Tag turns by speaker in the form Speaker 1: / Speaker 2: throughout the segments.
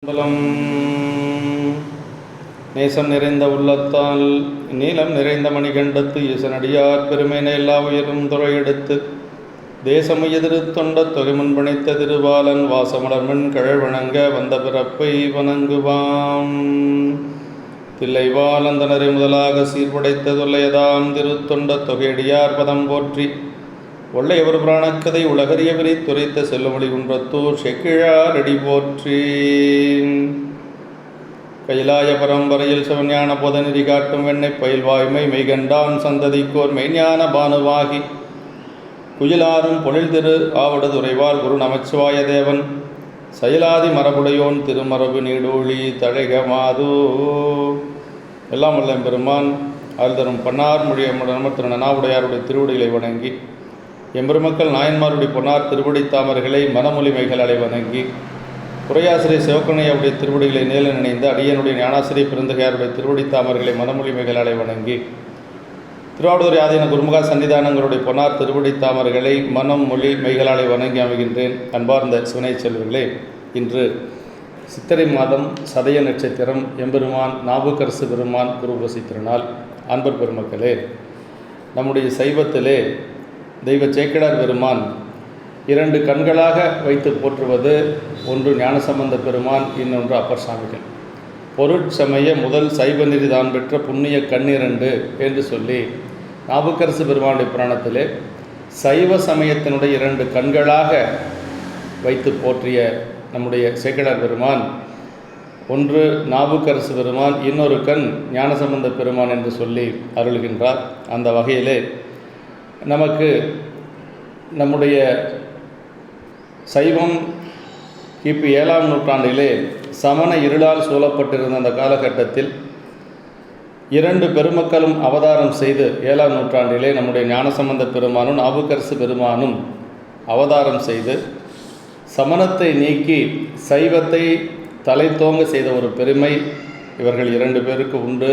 Speaker 1: பலம் நேசம் நிறைந்த உள்ளத்தால் நீளம் நிறைந்த மணிகண்டத்து ஈசனடியார் பெருமையினை எல்லா உயிரும் துறையெடுத்து தேசமு எதிர் தொண்ட தொகை முன்பணித்த திருவாளன் வாசமலர்மண் கழவணங்க வந்த பிறப்பை வணங்குவாம். தில்லைவாள் அந்தனரை முதலாக சீர்படைத்த தொல்லையதாம் திருத்தொண்ட தொகையடியார் பதம் போற்றி ஒள்ளையவர் புராணக்கதை உலகறிய விரித்துரைத்த செல்லுமொழி குன்றத்தூர் செக்கிழார் அடி போற்றி. கைலாய பரம்பரையில் சிவஞான பொதநெறி காட்டும் வெண்ணை பயில்வாய்மை மெய்கண்டான் சந்ததிக்கோர் மெய்ஞான பானுவாகி குயிலாரும் பொழில் திரு ஆவடுதுறைவாள் குரு நமச்சிவாய தேவன் செயலாதி மரபுடையோன் திருமரபு நீடூழி தழைக மாதோ. எல்லாம் வல்ல பெருமான் அருள் தரும் பன்னார் மொழி நமர் திரு நனாவுடையாருடைய திருவடிகளை வணங்கி எம்பெருமக்கள் நாயன்மாருடைய பொன்னார் திருவடி தாமர்களை மனமொழிமைகளை வணங்கி உரையாசிரியர் சிவக்கணையாவுடைய திருவடிகளை நேல நினைந்து அடியனுடைய ஞானாசிரியர் பெருந்தகையாருடைய திருவடி தாமர்களை மனமொழிமைகளை வணங்கி திருவாவடுதுறை ஆதீன குருமுகா சன்னிதானங்களுடைய பொன்னார் திருவடி தாமர்களை மனம் மொழி மெய்களாலை வணங்கி அமைகின்றேன். அன்பார்ந்த சிவனை செல்வர்களே, இன்று சித்திரை மாதம் சதய நட்சத்திரம் எம்பெருமான் நாவுக்கரசு பெருமான் குருபசி திருநாள். அன்பர் பெருமக்களே, நம்முடைய சைவத்திலே தெய்வ சேக்கிழார் பெருமான் இரண்டு கண்களாக வைத்து போற்றுவது, ஒன்று ஞானசம்பந்த பெருமான், இன்னொன்று அப்பர் சாமிகள். பொருட்சமய முதல் சைவ நெறி தான் பெற்ற புண்ணிய கண்ணிரண்டு என்று சொல்லி நாவுக்கரசு பெருமானுடைய புராணத்திலே சைவ சமயத்தினுடைய இரண்டு கண்களாக வைத்து போற்றிய நம்முடைய சேக்கிழார் பெருமான், ஒன்று நாவுக்கரசு பெருமான், இன்னொரு கண் ஞானசம்பந்த பெருமான் என்று சொல்லி அருள்கின்றார். அந்த வகையிலே நமக்கு நம்முடைய சைவம் கிபி 7ஆம் நூற்றாண்டிலே சமண இருளால் சூழப்பட்டிருந்த அந்த காலகட்டத்தில் இரண்டு பெருமக்களும் அவதாரம் செய்து 7ஆம் நூற்றாண்டிலே நம்முடைய ஞானசம்பந்த பெருமானும் நாவுக்கரசு பெருமானும் அவதாரம் செய்து சமணத்தை நீக்கி சைவத்தை தலை தோங்க செய்த ஒரு பெருமை இவர்கள் இரண்டு பேருக்கு உண்டு.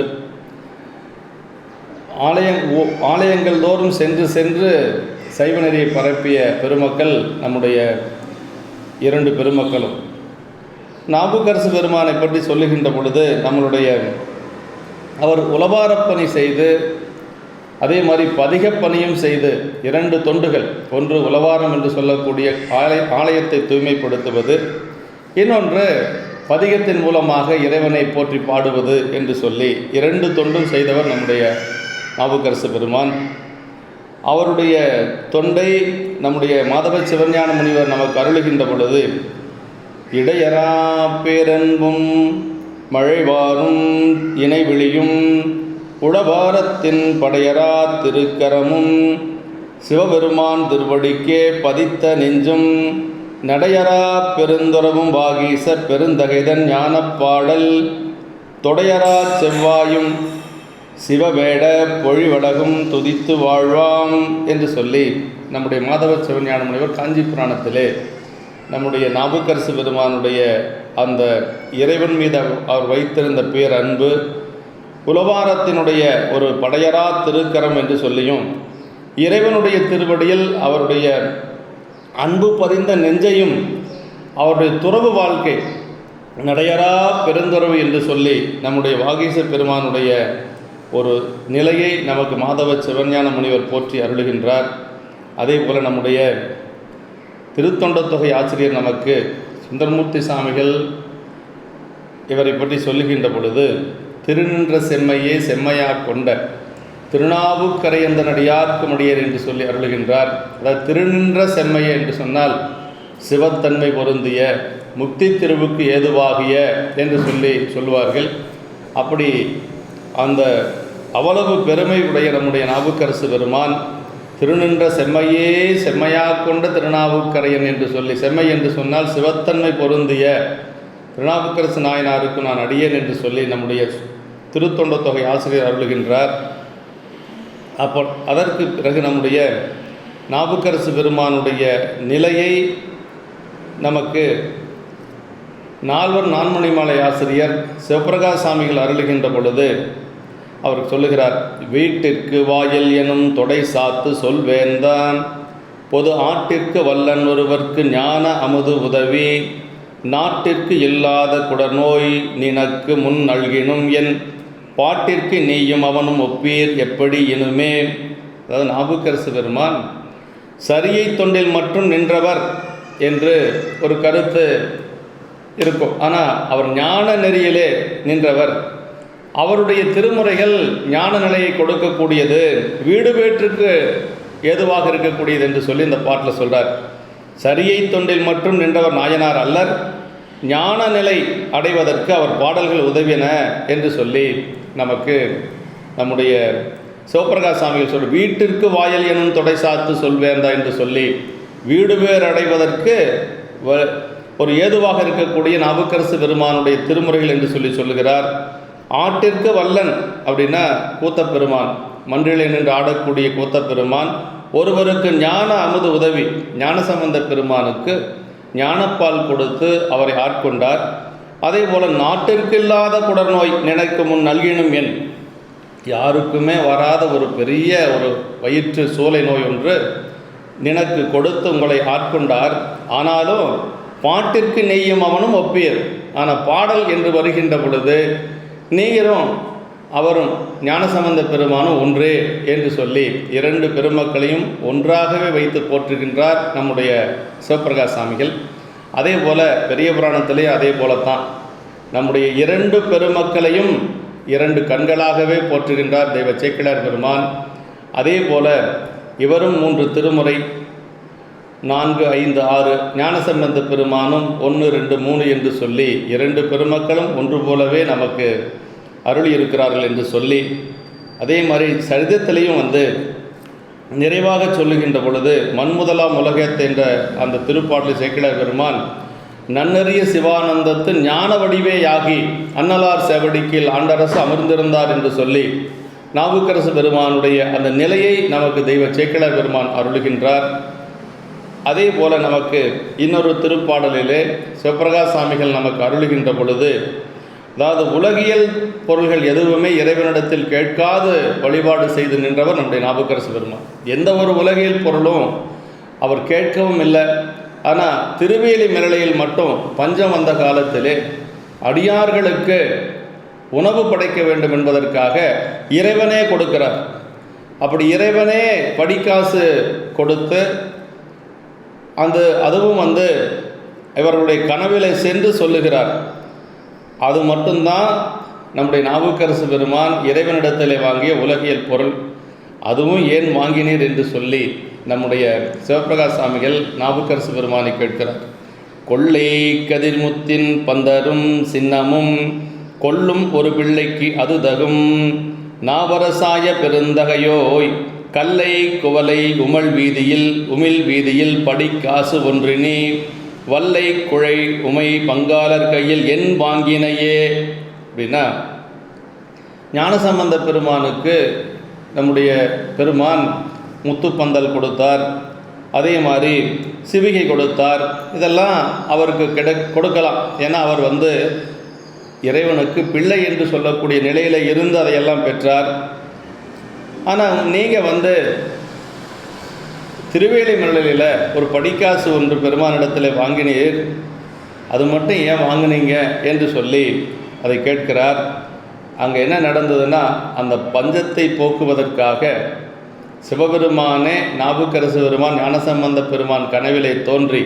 Speaker 1: ஆலயங்கள் தோறும் சென்று சைவ நெறியை பரப்பிய பெருமக்கள் நம்முடைய இரண்டு பெருமக்களும். நாவுக்கரசு பெருமானை பற்றி சொல்லுகின்ற பொழுது அவர் உலபாரப்பணி செய்து அதே மாதிரி பதிகப்பணியும் செய்து இரண்டு தொண்டுகள், ஒன்று உலவாரம் என்று சொல்லக்கூடிய ஆலயத்தை தூய்மைப்படுத்துவது, இன்னொன்று பதிகத்தின் மூலமாக இறைவனை போற்றி பாடுவது என்று சொல்லி இரண்டு தொண்டும் செய்தவர் நம்முடைய நாவுக்கரசு பெருமான். அவருடைய தொண்டை நம்முடைய மாதவ சிவஞான முனிவர் நமக்கு அருளுகின்ற பொழுது இடையரா பேரன்பும் மழைவாரும் இணைவிழியும் உளபாரத்தின் படையரா திருக்கரமும் சிவபெருமான் திருவடிக்கே பதித்த நெஞ்சும் நடையரா பெருந்தொரவும் வாகீசர் பெருந்தகைதன் ஞானப்பாடல் தொடையரா செவ்வாயும் சிவவேட பொழிவடகும் துதித்து வாழ்வாம் என்று சொல்லி நம்முடைய மாதவ சிவஞான முனிவர் காஞ்சி புராணத்திலே நம்முடைய நாவுக்கரசு பெருமானுடைய அந்த இறைவன் மீது அவர் வைத்திருந்த பேரன்பு, உலவாரத்தினுடைய ஒரு படையரா திருக்கரம் என்று சொல்லியும் இறைவனுடைய திருவடியில் அவருடைய அன்பு பதிந்த நெஞ்சையும் அவருடைய துறவு வாழ்க்கை நடையரா பெருந்துறவு என்று சொல்லி நம்முடைய வாகீசர் பெருமானுடைய ஒரு நிலையை நமக்கு மாதவ சிவஞான முனிவர் போற்றி அருளுகின்றார். அதே போல் நம்முடைய திருத்தொண்ட தொகை ஆசிரியர் நமக்கு சுந்தரமூர்த்தி சாமிகள் இவரை பற்றி சொல்லுகின்ற பொழுது திருநின்ற செம்மையே செம்மையாக கொண்ட திருநாவுக்கரையந்தனடியார்க்கு முடியர் என்று சொல்லி அருளுகின்றார். அதாவது திருநின்ற செம்மையே என்று சொன்னால் சிவத்தன்மை பொருந்திய முக்தி திருவுக்கு ஏதுவாகிய என்று சொல்லுவார்கள். அப்படி அந்த அவ்வளவு பெருமை உடைய நம்முடைய நாவுக்கரசு பெருமான் திருநின்ற செம்மையே செம்மையாக கொண்ட திருநாவுக்கரையன் என்று சொல்லி, செம்மை என்று சொன்னால் சிவத்தன்மை பொருந்திய திருநாவுக்கரசு நாயனாருக்கு நான் அடியேன் என்று சொல்லி நம்முடைய திருத்தொண்ட தொகை ஆசிரியர் அருளுகின்றார். அப்போ அதற்கு பிறகு நம்முடைய நாவுக்கரசு பெருமானுடைய நிலையை நமக்கு நால்வர் நான்மணிமாலை ஆசிரியர் சிவபிரகாஷ் சாமிகள் அருளுகின்ற பொழுது அவர் சொல்லுகிறார், வீட்டிற்கு வாயில் எனும் தொடை சாத்து சொல்வேந்தான் பொது ஆட்டிற்கு வல்லன் ஒருவர்க்கு ஞான அமுது உதவி நாட்டிற்கு இல்லாத குடநோய் நினக்கு முன் நல்கினும் என் பாட்டிற்கு நீயும் அவனும் ஒப்பீர் எப்படி இனுமே. அதாவது நாவுக்கரசு பெருமான் சரியை தொண்டில் மட்டும் நின்றவர் என்று ஒரு கருத்து இருக்கும். ஆனால் அவர் ஞான நெறியிலே நின்றவர். அவருடைய திருமுறைகள் ஞான நிலையை கொடுக்கக்கூடியது, வீடு வேற்றுக்கு ஏதுவாக இருக்கக்கூடியது என்று சொல்லி இந்த பாட்டில் சொல்கிறார். சரியை தொண்டில் மட்டும் நின்றவர் நாயனார் அல்லர், ஞான நிலை அடைவதற்கு அவர் பாடல்கள் உதவின என்று சொல்லி நமக்கு நம்முடைய சிவபிரகாஷ் சாமிகள் சொல்ற வீட்டிற்கு வாயல் எனும் தொடை சாத்து சொல்வேந்தா என்று சொல்லி வீடு பேர் அடைவதற்கு ஒரு ஏதுவாக இருக்கக்கூடிய நாவுக்கரசு பெருமானுடைய திருமுறைகள் என்று சொல்லி சொல்லுகிறார். ஆட்டிற்கு வல்லன் அப்படின்னா கூத்தப்பெருமான், மன்றிலே நின்று ஆடக்கூடிய கூத்தப்பெருமான். ஒருவருக்கு ஞான அமுது உதவி ஞானசம்பந்த பெருமானுக்கு ஞானப்பால் கொடுத்து அவரை ஆட்கொண்டார். அதே போல் நாட்டிற்கு இல்லாத குடநோய் நினைக்கும் முன் நல்கினும் என், யாருக்குமே வராத ஒரு பெரிய ஒரு வயிற்று சோலை நோய் ஒன்று நினக்கு கொடுத்து உங்களை ஆட்கொண்டார். ஆனாலும் பாட்டிற்கு நெய்யும் அவனும் ஒப்பீர். ஆனால் பாடல் என்று வருகின்ற பொழுது நீங்களும் அவரும் ஞானசம்பந்த பெருமானும் ஒன்றே என்று சொல்லி இரண்டு பெருமக்களையும் ஒன்றாகவே வைத்து போற்றுகின்றார் நம்முடைய சிவபிரகாஷ் சாமிகள். அதே போல் பெரிய புராணத்திலே அதே போலத்தான் நம்முடைய இரண்டு பெருமக்களையும் இரண்டு கண்களாகவே போற்றுகின்றார் தெய்வ சேக்கிழார் பெருமான். அதே போல இவரும் 3 திருமுறை 4, 5, 6 ஞானசம்பந்த பெருமானும் 1, 2, 3 என்று சொல்லி இரண்டு பெருமக்களும் ஒன்று போலவே நமக்கு அருளி இருக்கிறார்கள் என்று சொல்லி, அதே மாதிரி சரிதத்திலையும் நிறைவாக சொல்லுகின்ற பொழுது மண்முதலாம் உலகத்தை என்ற அந்த திருப்பாடலை சேக்கிழார் பெருமான் நன்னறிய சிவானந்தத்து ஞான வடிவேயாகி அன்னலார் செவடிக்கில் ஆண்டரசு அமர்ந்திருந்தார் என்று சொல்லி நாவுக்கரசு பெருமானுடைய அந்த நிலையை நமக்கு தெய்வ சேக்கிழார் பெருமான் அருளுகின்றார். அதே போல நமக்கு இன்னொரு திருப்பாடலிலே சிவபிரகாஷ் சாமிகள் நமக்கு அருளுகின்ற பொழுது, அதாவது உலகியல் பொருள்கள் எதுவுமே இறைவனிடத்தில் கேட்காது வழிபாடு செய்து நின்றவர் நம்முடைய நாவுக்கரசு பெருமான். எந்த ஒரு உலகியல் பொருளும் அவர் கேட்கவும் இல்லை. ஆனால் திருவேலி மிரளையில் மட்டும் பஞ்சம் வந்த காலத்திலே அடியார்களுக்கு உணவு படைக்க வேண்டும் என்பதற்காக இறைவனே கொடுக்கிறார். அப்படி இறைவனே படிக்காசு கொடுத்து அதுவும் இவர்களுடைய கனவிலே சென்று சொல்லுகிறார். அது மட்டும்தான் நம்முடைய நாவுக்கரசு பெருமான் இறைவனிடத்திலே வாங்கிய உலகியல் பொருள். அதுவும் ஏன் வாங்கினீர் என்று சொல்லி நம்முடைய சிவபிரகாஷ் சாமிகள் நாவுக்கரசு பெருமானை கேட்கிறார். கொள்ளை கதிர்முத்தின் பந்தரும் சின்னமும் கொள்ளும் ஒரு பிள்ளைக்கு அது தகும் நாவரசாய பெருந்தகையோய் கல்லை குவலை உமிழ் வீதியில் படிக்காசு ஒன்றினி வல்லை குழை உமை பங்காளர் கையில் என் வாங்கினையே. அப்படின்னா ஞானசம்பந்த பெருமானுக்கு நம்முடைய பெருமான் முத்துப்பந்தல் கொடுத்தார், அதே மாதிரி சிவிகை கொடுத்தார். இதெல்லாம் அவருக்கு கொடுக்கலாம். ஏன்னா அவர் இறைவனுக்கு பிள்ளை என்று சொல்லக்கூடிய நிலையில் இருந்து அதையெல்லாம் பெற்றார். ஆனால் நீங்கள் திருவேலி மலையில் ஒரு படிக்காசு ஒன்று பெருமானிடத்தில் வாங்கினீர், அது மட்டும் ஏன் வாங்கினீங்க என்று சொல்லி அதை கேட்கிறார். அங்கே என்ன நடந்ததுன்னா, அந்த பஞ்சத்தை போக்குவதற்காக சிவபெருமானே நாவுக்கரசு பெருமான் ஞானசம்பந்த பெருமான் கனவிலே தோன்றி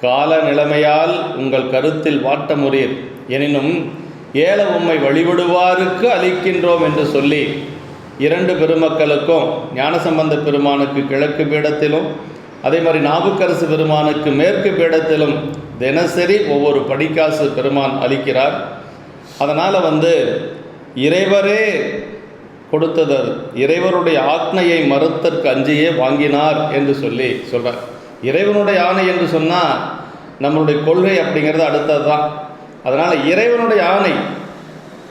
Speaker 1: கால நிலைமையால் உங்கள் கருத்தில் வாட்டமுறீர், எனினும் ஏல உம்மை வழிபடுவாருக்கு அளிக்கின்றோம் என்று சொல்லி இரண்டு பெருமக்களுக்கும் ஞானசம்பந்த பெருமானுக்கு கிழக்கு பீடத்திலும் அதே மாதிரி நாவுக்கரசு பெருமானுக்கு மேற்கு பீடத்திலும் தினசரி ஒவ்வொரு படிக்காசு பெருமான் அளிக்கிறார். அதனால் இறைவரே கொடுத்தது, இறைவருடைய ஆக்னையை மறுத்தற்கு அஞ்சியே வாங்கினார் என்று சொல்லி சொல்கிறார். இறைவனுடைய ஆணை என்று சொன்னால் நம்மளுடைய கொள்கை அப்படிங்கிறது அடுத்தது தான். அதனால் இறைவனுடைய ஆணை,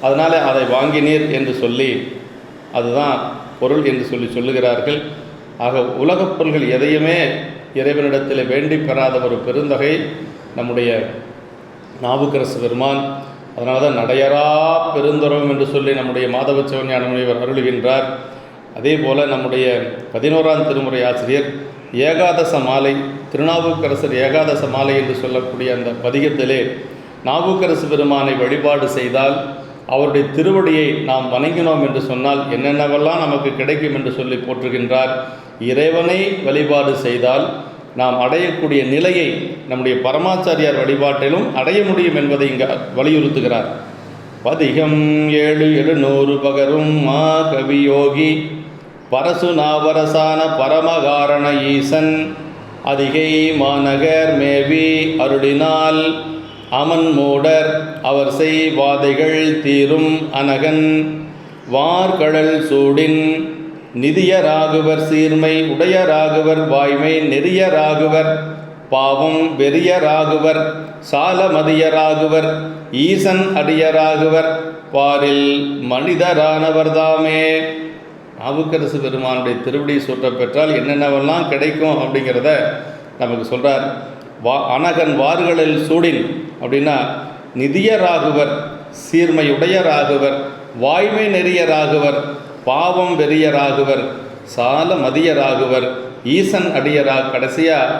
Speaker 1: அதனால் அதை வாங்கினீர் என்று சொல்லி அதுதான் பொருள் என்று சொல்லி சொல்லுகிறார்கள். ஆக உலகப் பொருள்கள் எதையுமே இறைவனிடத்தில் வேண்டி பெறாத ஒரு பெருந்தகை நம்முடைய நாவுக்கரசு பெருமான். அதனால தான் நடையரா பெருந்துறவும் என்று சொல்லி நம்முடைய மாதவ சிவஞான முனிவர் அருளுகின்றார். அதே போல் நம்முடைய 11ஆம் திருமுறை ஆசிரியர் ஏகாதச மாலை, திருநாவுக்கரசர் ஏகாதச மாலை என்று சொல்லக்கூடிய அந்த பதிகத்திலே நாவுக்கரசு பெருமானை வழிபாடு செய்தால், அவருடைய திருவடியை நாம் வணங்கினோம் என்று சொன்னால் என்னென்னவெல்லாம் நமக்கு கிடைக்கும் என்று சொல்லி போற்றுகின்றார். இறைவனை வழிபாடு செய்தால் நாம் அடையக்கூடிய நிலையை நம்முடைய பரமாச்சாரியார் வழிபாட்டிலும் அடைய முடியும் என்பதை இங்கு வலியுறுத்துகிறார். பதிகம் 7 பகரும் மா கவியோகி பரசுநாவரசான பரமகாரண ஈசன் அதிகை மாநகர் மேவி அருளினால் அமன் மூடர் அவர் செய்வாதைகள் தீரும் அனகன் வார்கடல் சூடின் நிதியராகுவர் சீர்மை உடையராகுவர் வாய்மை நெறியராகுவர் பாவம் வெறியராகுவர் சாலமதியராகுவர் ஈசன் அடியராகுவர் பாரில் மனிதரானவர்தாமே. நாவுக்கரசு பெருமானுடைய திருவடி சூட்ட பெற்றால் என்னென்னவெல்லாம் கிடைக்கும் அப்படிங்கிறத நமக்கு சொல்கிறார். அனகன் வார்களில் சூடின் அப்படின்னா நிதியராகுவர், சீர்மையுடையராகுவர், வாய்மை நெறியராகுவர், பாவம் வெறியராகுவர், சால மதியராகுவர், ஈசன் கடைசியாக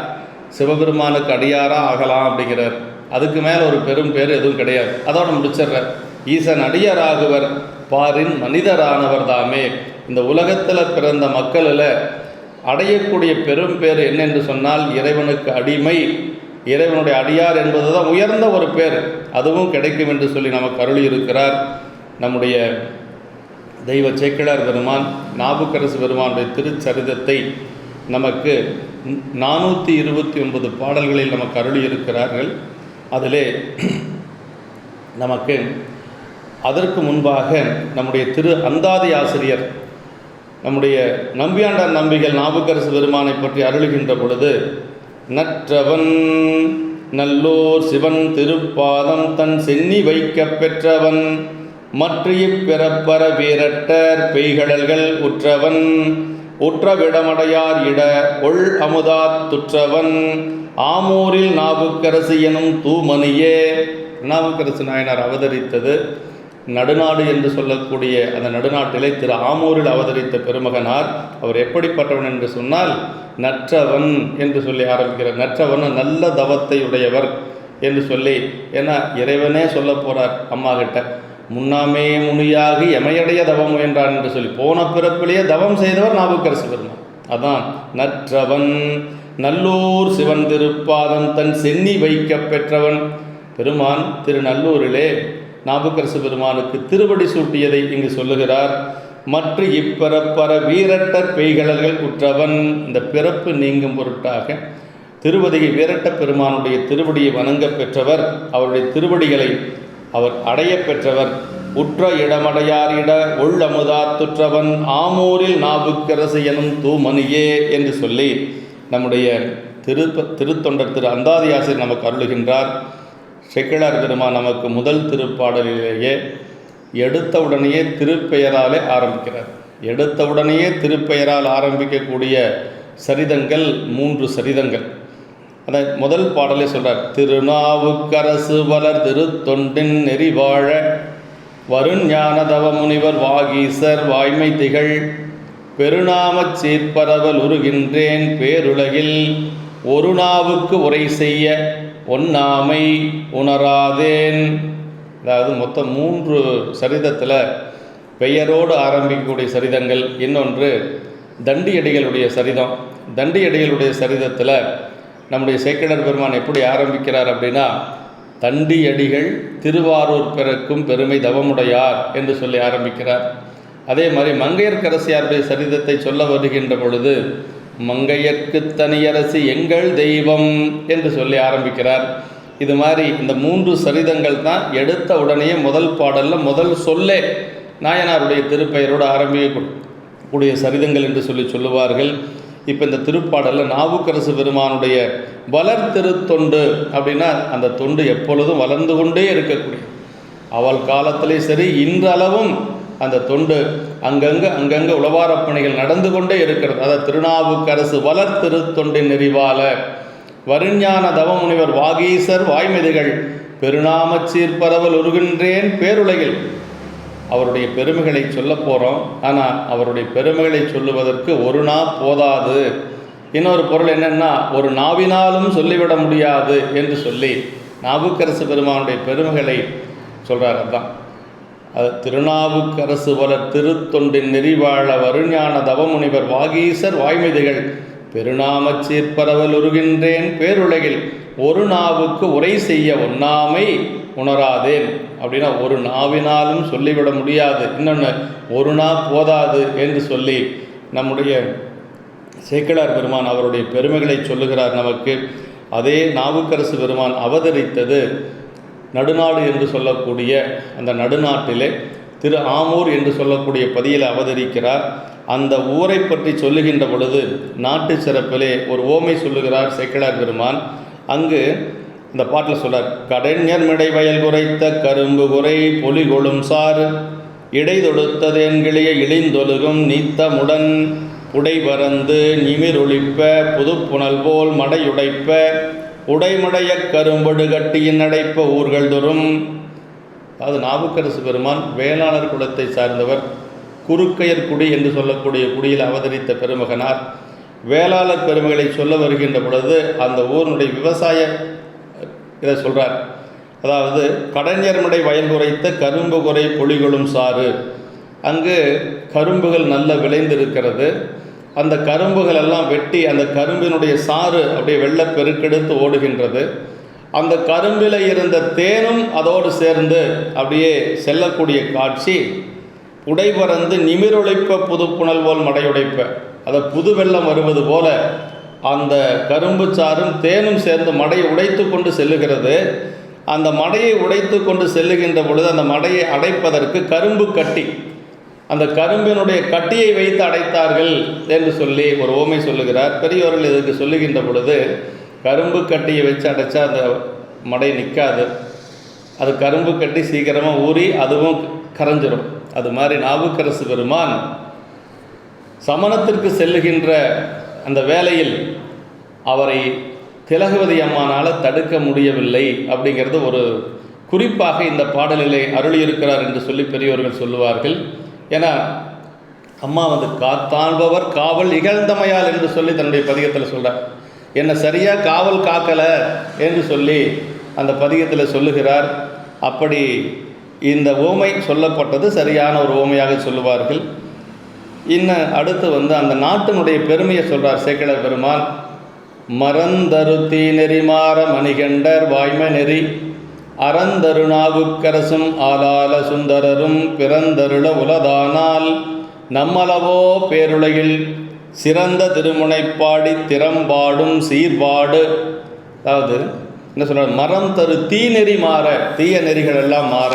Speaker 1: சிவபெருமானுக்கு அடியாராக ஆகலாம் அப்படிங்கிறார். அதுக்கு மேலே ஒரு பெரும் பேர் எதுவும் கிடையாது. அதோட முடிச்சிடுறார். ஈசன் அடியராகுவர் பாரின் மனிதரானவர் தாமே. இந்த உலகத்தில் பிறந்த மக்களில் அடையக்கூடிய பெரும் பேர் என்னென்று சொன்னால் இறைவனுக்கு அடிமை, இறைவனுடைய அடியார் என்பது தான் உயர்ந்த ஒரு பேர். அதுவும் கிடைக்கும் என்று சொல்லி நமக்கு அருளி இருக்கிறார். நம்முடைய தெய்வ சேக்கிழார் பெருமான் நாவுக்கரசு பெருமானுடைய திருச்சரிதத்தை நமக்கு 429 பாடல்களில் நமக்கு அருளி இருக்கிறார்கள். அதிலே நமக்கு அதற்கு முன்பாக நம்முடைய திரு அந்தாதி ஆசிரியர் நம்முடைய நம்பியாண்டார் நம்பிகள் நாவுக்கரசு பெருமானை பற்றி அருளுகின்ற பொழுது, நற்றவன் நல்லோர் சிவன் திருப்பாதம் தன் சென்னி வைக்க பெற்றவன் மற்றிய பிறப்பற வீரட்டர் பெய்கடல்கள் உற்றவன் உற்றவிடமடையார் இட ஒள் அமுதாத் துற்றவன் ஆமூரில் நாவுக்கரசு எனும் தூமணியே. நாவுக்கரசு நாயனார் அவதரித்தது நடுநாடு என்று சொல்லக்கூடிய அந்த நடுநாட்டிலே திரு ஆமூரில் அவதரித்த பெருமகனார். அவர் எப்படிப்பட்டவன் என்று சொன்னால் நற்றவன் என்று சொல்லி ஆரம்பிக்கிறார். நற்றவன் நல்ல தவத்தை உடையவர் என்று சொல்லி, ஏன்னா இறைவனே சொல்ல போகிறார் அம்மா கிட்ட, முன்னாமே முனியாகி எமையடைய தவம் முயன்றான் என்று சொல்லி போன பிறப்பிலேயே தவம் செய்தவர் நாவுக்கரசு பெருமான். அதான் நற்றவன் நல்லூர் சிவன் திருப்பாதம் தன் சென்னி வைக்க பெற்றவன். பெருமான் திருநல்லூரிலே நாவுக்கரசு பெருமானுக்கு திருவடி சூட்டியதை இங்கு சொல்லுகிறார். மற்ற இப்பிறப்பற வீரட்டர் பெய்கடல்கள் உற்றவன். இந்த பிறப்பு நீங்கும் பொருட்டாக திருவதிகை வீரட்ட பெருமானுடைய திருவடியை வணங்க பெற்றவர், அவருடைய திருவடிகளை அவர் அடைய பெற்றவர். உற்ற இடமடையார் இட ஒள் அமுதாத்துற்றவன் ஆமூரில் நாவுக்கரசு எனும் தூமணியே என்று சொல்லி நம்முடைய திருத்தொண்டர் திரு அந்தாதியாசிரியர் நமக்கு அருளுகின்றார். சேக்கிழார் பெருமான் நமக்கு முதல் திருப்பாடலிலேயே எடுத்தவுடனேயே திருப்பெயராலே ஆரம்பிக்கிறார். எடுத்தவுடனேயே திருப்பெயரால் ஆரம்பிக்கக்கூடிய சரிதங்கள் 3 சரிதங்கள். அதை முதல் பாடலே சொல்கிறார். திருநாவுக்கரசு வளர் திருத்தொண்டின் நெறிவாழ வருஞான தவ முனிவர் வாகீசர் வாய்மை திகழ் பெருநாமச் சீர்பரவல் உருகின்றேன் பேருலகில் ஒரு நாவுக்கு உரை செய்ய ஒன்னாமை உணராதேன். அதாவது மொத்தம் 3 சரிதத்தில் பெயரோடு ஆரம்பிக்கக்கூடிய சரிதங்கள். இன்னொன்று தண்டியடிகளுடைய சரிதம். தண்டியடிகளுடைய சரிதத்தில் நம்முடைய சேக்கிழார் பெருமான் எப்படி ஆரம்பிக்கிறார் அப்படின்னா, தண்டியடிகள் திருவாரூர் பிறக்கும் பெருமை தவமுடையார் என்று சொல்லி ஆரம்பிக்கிறார். அதே மாதிரி மங்கையர்க்கரசியாருடைய சரிதத்தை சொல்ல வருகின்ற பொழுது, மங்கையர்க்கு தனியரசி எங்கள் தெய்வம் என்று சொல்லி ஆரம்பிக்கிறார். இது மாதிரி இந்த 3 சரிதங்கள் தான் எடுத்த உடனே முதல் பாடலில் முதல் சொல்லே நாயனாருடைய திருப்பெயரோடு ஆரம்பிக்கக்கூடிய சரிதங்கள் என்று சொல்லி சொல்லுவார்கள். இப்போ இந்த திருப்பாடலில் நாவுக்கரசு பெருமானுடைய வளர் திருத்தொண்டு அப்படின்னா அந்த தொண்டு எப்பொழுதும் வளர்ந்து கொண்டே இருக்கக்கூடிய, அவள் காலத்திலே சரி இன்றளவும் அந்த தொண்டு அங்கங்கே உளவாரப் பணிகள் நடந்து கொண்டே இருக்கிறது. அதாவது திருநாவுக்கரசு வளர் திருத்தொண்டின் நெறிவால வருஞான தவமுனிவர் வாகீசர் வாய்மதிகள் பெருநாமச் சீர்பரவல் உருகின்றேன் பேருலகில். அவருடைய பெருமைகளை சொல்ல போகிறோம். ஆனால் அவருடைய பெருமைகளை சொல்லுவதற்கு ஒரு நா போதாது. இன்னொரு பொருள் என்னென்னா, ஒரு நாவினாலும் சொல்லிவிட முடியாது என்று சொல்லி நாவுக்கரசு பெருமானுடைய பெருமைகளை சொல்கிறார். அதுதான் அது திருநாவுக்கரசு வல திருத்தொண்டின் நெறிவாழ வருஞான தவமுனிவர் வாகீசர் வாய்மைதிகள் பெருநாமச் சீர்பரவல் உருகின்றேன் பேருலகில் ஒரு நாவுக்கு உரை செய்ய ஒண்ணாமை உணராதேன். அப்படின்னா ஒரு நாவினாலும் சொல்லிவிட முடியாது, இன்னொன்று ஒரு நா போதாது என்று சொல்லி நம்முடைய சேக்கிழார் பெருமான் அவருடைய பெருமைகளை சொல்லுகிறார் நமக்கு. அதே நாவுக்கரசு பெருமான் அவதரித்தது நடுநாடு என்று சொல்லக்கூடிய அந்த நடுநாட்டிலே திரு ஆமூர் என்று சொல்லக்கூடிய பதியில் அவதரிக்கிறார். அந்த ஊரை பற்றி சொல்லுகின்ற பொழுது நாட்டு சிறப்பிலே ஒரு ஓமை சொல்லுகிறார் சேக்கிழார் பெருமான். அங்கு இந்த பாட்டில் சொல்றார், கடைஞர் மிடை வயல் குறைத்த கரும்பு குறை பொலி கொளும் சாறு இடை தொடுத்ததென்கிளிய இழிந்தொழுகும் நீத்தமுடன் புடை பறந்து நிமிரொழிப்ப புதுப்புணல் போல் மடையுடைப்ப உடைமடைய கரும்படு கட்டியின் அடைப்ப ஊர்கள் தோறும். அதாவது நாவுக்கரசு பெருமான் வேளாளர் குலத்தை சார்ந்தவர். குறுக்கையர் குடி என்று சொல்லக்கூடிய குடியில் அவதரித்த பெருமகனார். வேளாளர் பெருமைகளை சொல்ல வருகின்ற பொழுது அந்த ஊரினுடைய விவசாய இதை சொல்கிறார். அதாவது கடைஞர்மடை வயல் குறைத்த கரும்பு குறை பொலிகளும் சாறு. அங்கு கரும்புகள் நல்ல விளைந்திருக்கிறது. அந்த கரும்புகள் எல்லாம் வெட்டி அந்த கரும்பினுடைய சாறு அப்படியே வெள்ளை பெருக்கெடுத்து ஓடுகின்றது. அந்த கரும்பில் இருந்த தேனும் அதோடு சேர்ந்து அப்படியே செல்லக்கூடிய காட்சி. உடை பறந்து நிமிரொழிப்ப புதுப்புணல் போல் மடையுடைப்ப, அதை புது வெள்ளம் வருவது போல அந்த கரும்பு சாறும் தேனும் சேர்ந்து மடையை உடைத்து கொண்டு செல்லுகிறது. அந்த மடையை உடைத்து கொண்டு செல்லுகின்ற பொழுது அந்த மடையை அடைப்பதற்கு கரும்பு கட்டி, அந்த கரும்பினுடைய கட்டியை வைத்து அடைத்தார்கள் என்று சொல்லி ஒரு ஓமை சொல்லுகிறார். பெரியவர்கள் இதுக்கு சொல்லுகின்ற பொழுது, கரும்பு கட்டியை வச்சு அடைச்சா அந்த மடை நிற்காது, அது கரும்பு கட்டி சீக்கிரமாக ஊறி அதுவும் கரைஞ்சிரும். அது மாதிரி நாவுக்கரசு பெருமான் சமணத்திற்கு செல்லுகின்ற அந்த வேளையில் அவரை திலகவதி அம்மானால் தடுக்க முடியவில்லை அப்படிங்கிறது ஒரு குறிப்பாக இந்த பாடலிலே அருளியிருக்கிறார் என்று சொல்லி பெரியவர்கள் சொல்லுவார்கள். ஏன்னா அம்மா காத்தாள்பவர் காவல் இகழ்ந்தமையால் என்று சொல்லி தன்னுடைய பதிகத்தில் சொல்கிறார். என்னை சரியாக காவல் காக்கலை என்று சொல்லி அந்த பதிகத்தில் சொல்லுகிறார். அப்படி இந்த ஓமை சொல்லப்பட்டது சரியான ஒரு ஓமையாக சொல்லுவார்கள். இன்னும் அடுத்து அந்த நாட்டினுடைய பெருமையை சொல்கிறார் சேக்கிழார் பெருமான். மறந்தருத்தி நெறிமாற மணிகண்டர் வாய்மை நெறி அறந்தருணாவுக்கரசும் ஆலால சுந்தரரும் பிறந்தருள உலதானால் நம்மளவோ பேருலகில் சிறந்த திருமுனைப்பாடி திறம்பாடும் சீர்பாடு. அதாவது என்ன சொல்கிறார், மரம் தரு தீ நெறி மாற, தீய நெறிகள் எல்லாம் மாற,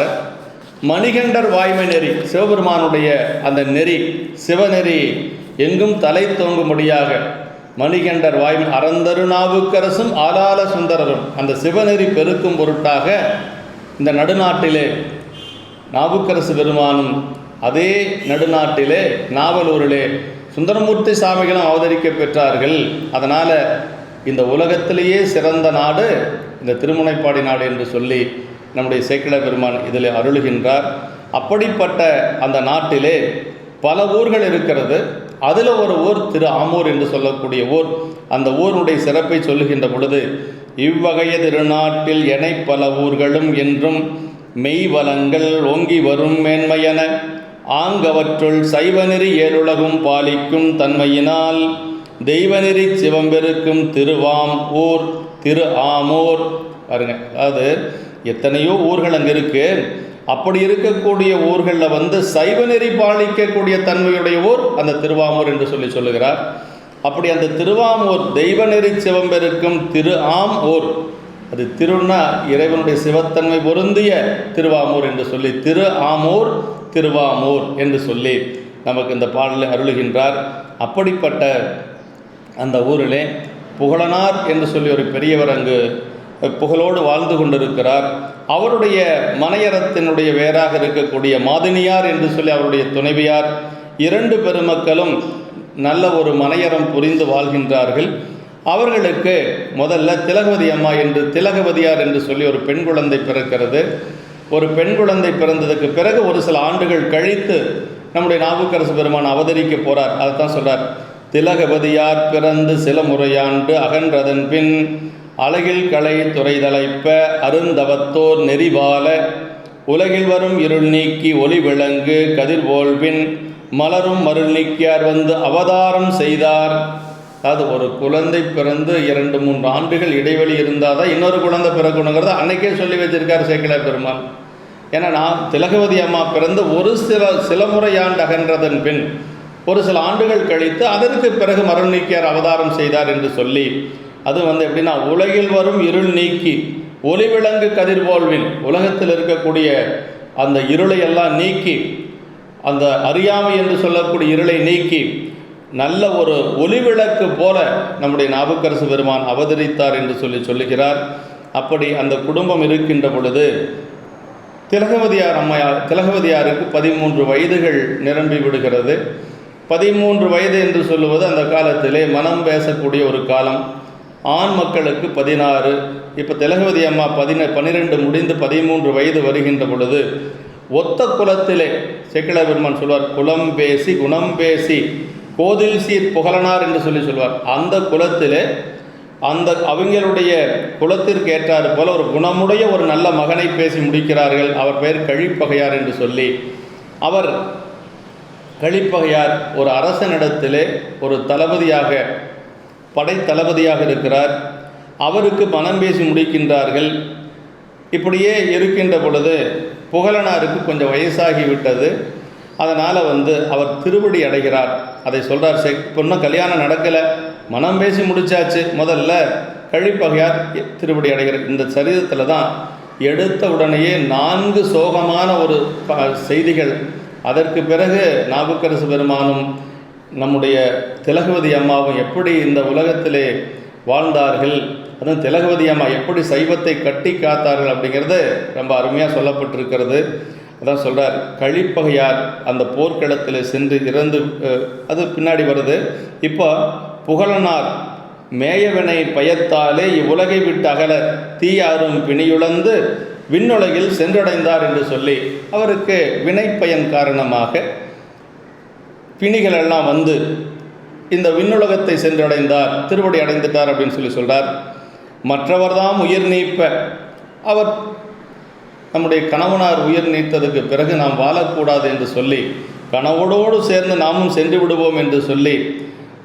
Speaker 1: மணிகண்டர் வாய்மை நெறி சிவபெருமானுடைய அந்த நெறி சிவநெறி எங்கும் தலை தோங்கும்படியாக மணிகண்டர் வாய்மை அறந்தருணாவுக்கரசும் ஆலால சுந்தரரும் அந்த சிவநெறி பெருக்கும் பொருட்டாக இந்த நடுநாட்டிலே நாவுக்கரசு பெருமானும் அதே நடுநாட்டிலே நாவலூரிலே சுந்தரமூர்த்தி சாமிகளும் அவதரிக்க பெற்றார்கள். அதனால் இந்த உலகத்திலேயே சிறந்த நாடு இந்த திருமுனைப்பாடி நாடு என்று சொல்லி நம்முடைய சேக்கிழார் பெருமான் இதில் அருளுகின்றார். அப்படிப்பட்ட அந்த நாட்டிலே பல ஊர்கள் இருக்கிறது. அதில் ஒரு ஊர் திரு ஆமூர் என்று சொல்லக்கூடிய ஊர். அந்த ஊருடைய சிறப்பை சொல்லுகின்ற பொழுது, இவ்வகைய திருநாட்டில் எனை பல ஊர்களும் என்றும் மெய்வலங்கள் ஓங்கி வரும் மேன்மையன ஆங்கவற்றுள் சைவநெறி ஏழுலகும் பாலிக்கும் தன்மையினால் தெய்வநெறி சிவம்பெருக்கும் திருவாம் ஊர் திரு ஆமூர். பாருங்க, அதாவது எத்தனையோ ஊர்கள் அங்கே இருக்கு. அப்படி இருக்கக்கூடிய ஊர்களில் சைவநெறி பாலிக்கக்கூடிய தன்மையுடைய ஊர் அந்த திருவாமூர் என்று சொல்லுகிறார். அப்படி அந்த திருவாமூர் தெய்வநெறி சிவம்பெருக்கும் திரு ஆம் ஊர். அது திருன்னா இறைவனுடைய சிவத்தன்மை பொருந்திய திருவாமூர் என்று சொல்லி திரு ஆமூர் திருவாமூர் என்று சொல்லி நமக்கு இந்த பாடலை அருளுகின்றார். அப்படிப்பட்ட அந்த ஊரிலே புகழனார் என்று சொல்லி ஒரு பெரியவர் அங்கு புகழோடு வாழ்ந்து கொண்டிருக்கிறார். அவருடைய மனையறத்தினுடைய வேறாக இருக்கக்கூடிய மாதினியார் என்று சொல்லி அவருடைய துணைவியார் இரண்டு பெருமக்களும் நல்ல ஒரு மனையறம் புரிந்து வாழ்கின்றார்கள். அவர்களுக்கு முதல்ல திலகவதி அம்மா என்று திலகவதியார் என்று சொல்லி ஒரு பெண் குழந்தை பிறக்கிறது. ஒரு பெண் குழந்தை பிறந்ததுக்கு பிறகு ஒரு சில ஆண்டுகள் கழித்து நம்முடைய நாவுக்கரசு பெருமான் அவதரிக்க போகிறார். அதைத்தான் சொல்கிறார். திலகவதியார் பிறந்து சில முறையாண்டு அகன்றதன் பின் அழகில் கலை துறைதலைப்ப அருந்தவத்தோர் நெறிவால உலகில் வரும் இருள் நீக்கி ஒளி விளங்கு கதிர்வோல்பின் மலரும் மருள் நீக்கியார் வந்து அவதாரம் செய்தார். அதாவது ஒரு குழந்தை பிறந்து 2-3 ஆண்டுகள் இடைவெளி இருந்தால் தான் இன்னொரு குழந்தை பிறக்கணுங்கிறத அன்னைக்கே சொல்லி வச்சிருக்கார் சேக்கிழார் பெருமாள். ஏன்னா நான் திலகவதி அம்மா பிறந்து ஒரு சில முறையாண்டு அகன்றதன் பின் ஒரு சில ஆண்டுகள் கழித்து அதற்கு பிறகு மருள் நீக்கியார் அவதாரம் செய்தார் என்று சொல்லி, அது எப்படின்னா உலகில் வரும் இருள் நீக்கி ஒளிவிளங்கு கதிர்வோல்வின், உலகத்தில் இருக்கக்கூடிய அந்த இருளை எல்லாம் நீக்கி, அந்த அறியாமை என்று சொல்லக்கூடிய இருளை நீக்கி நல்ல ஒரு ஒளிவிளக்கு போல நம்முடைய நாவுக்கரசு பெருமான் அவதரித்தார் என்று சொல்லுகிறார். அப்படி அந்த குடும்பம் இருக்கின்ற பொழுது திலகவதியாருக்கு 13 வயதுகள் நிரம்பி விடுகிறது. 13 வயது என்று சொல்லுவது அந்த காலத்திலே மனம் பேசக்கூடிய ஒரு காலம். ஆண் மக்களுக்கு 16. இப்போ திலகவதி அம்மா 12 முடிந்து 13 வயது வருகின்ற பொழுது ஒத்த குலத்திலே சேக்கிழார் பெருமான் சொல்வார், குலம் பேசி குணம் பேசி கோதில் சீர் புகழனார் என்று சொல்வார். அந்த குலத்திலே அந்த அவங்களுடைய குலத்திற்கு ஏற்றாறு போல ஒரு குணமுடைய ஒரு நல்ல மகனை பேசி முடிக்கிறார்கள். அவர் பெயர் கழிப்பகையார் என்று சொல்லி, அவர் கழிப்பகையார் ஒரு அரசனிடத்திலே ஒரு தளபதியாக படைத்தளபதியாக இருக்கிறார். அவருக்கு மனம் பேசி முடிக்கின்றார்கள். இப்படியே இருக்கின்ற பொழுது புகழனாருக்கு கொஞ்சம் வயசாகிவிட்டது. அதனால் அவர் திருவடி அடைகிறார். அதை சொல்கிறார். இன்னும் கல்யாணம் நடக்கலை, மனம் பேசி முடித்தாச்சு. முதல்ல கழிப்பகையார் திருவடி அடைகிறார். இந்த சரிதத்தில் தான் எடுத்த உடனேயே 4 சோகமான ஒரு செய்திகள். அதற்கு பிறகு நாவுக்கரசு பெருமானும் நம்முடைய திலகவதி அம்மாவும் எப்படி இந்த உலகத்திலே வாழ்ந்தார்கள், அதுவும் திலகவதி அம்மா எப்படி சைவத்தை கட்டி காத்தார்கள் அப்படிங்கிறது ரொம்ப அருமையாக சொல்லப்பட்டிருக்கிறது. அதான் சொல்கிறார், கழிப்பகையார் அந்த போர்க்களத்தில் சென்று இறந்து, அது பின்னாடி வருது. இப்போ புகழனார் மேயவினை பயத்தாலே இவ்வுலகை விட்டு அகல தீயாரும் பிணியுழந்து விண்ணுலகில் சென்றடைந்தார் என்று சொல்லி, அவருக்கு வினைப்பயன் காரணமாக பிணிகளெல்லாம் இந்த விண்ணுலகத்தை சென்றடைந்தார், திருவடி அடைந்துட்டார் அப்படின்னு சொல்கிறார். மற்றவர்தாம் உயிர் நீப்ப, அவர் நம்முடைய கணவனார் உயிர் நீத்ததுக்கு பிறகு நாம் வாழக்கூடாது என்று சொல்லி கணவனோடு சேர்ந்து நாமும் சென்று விடுவோம் என்று சொல்லி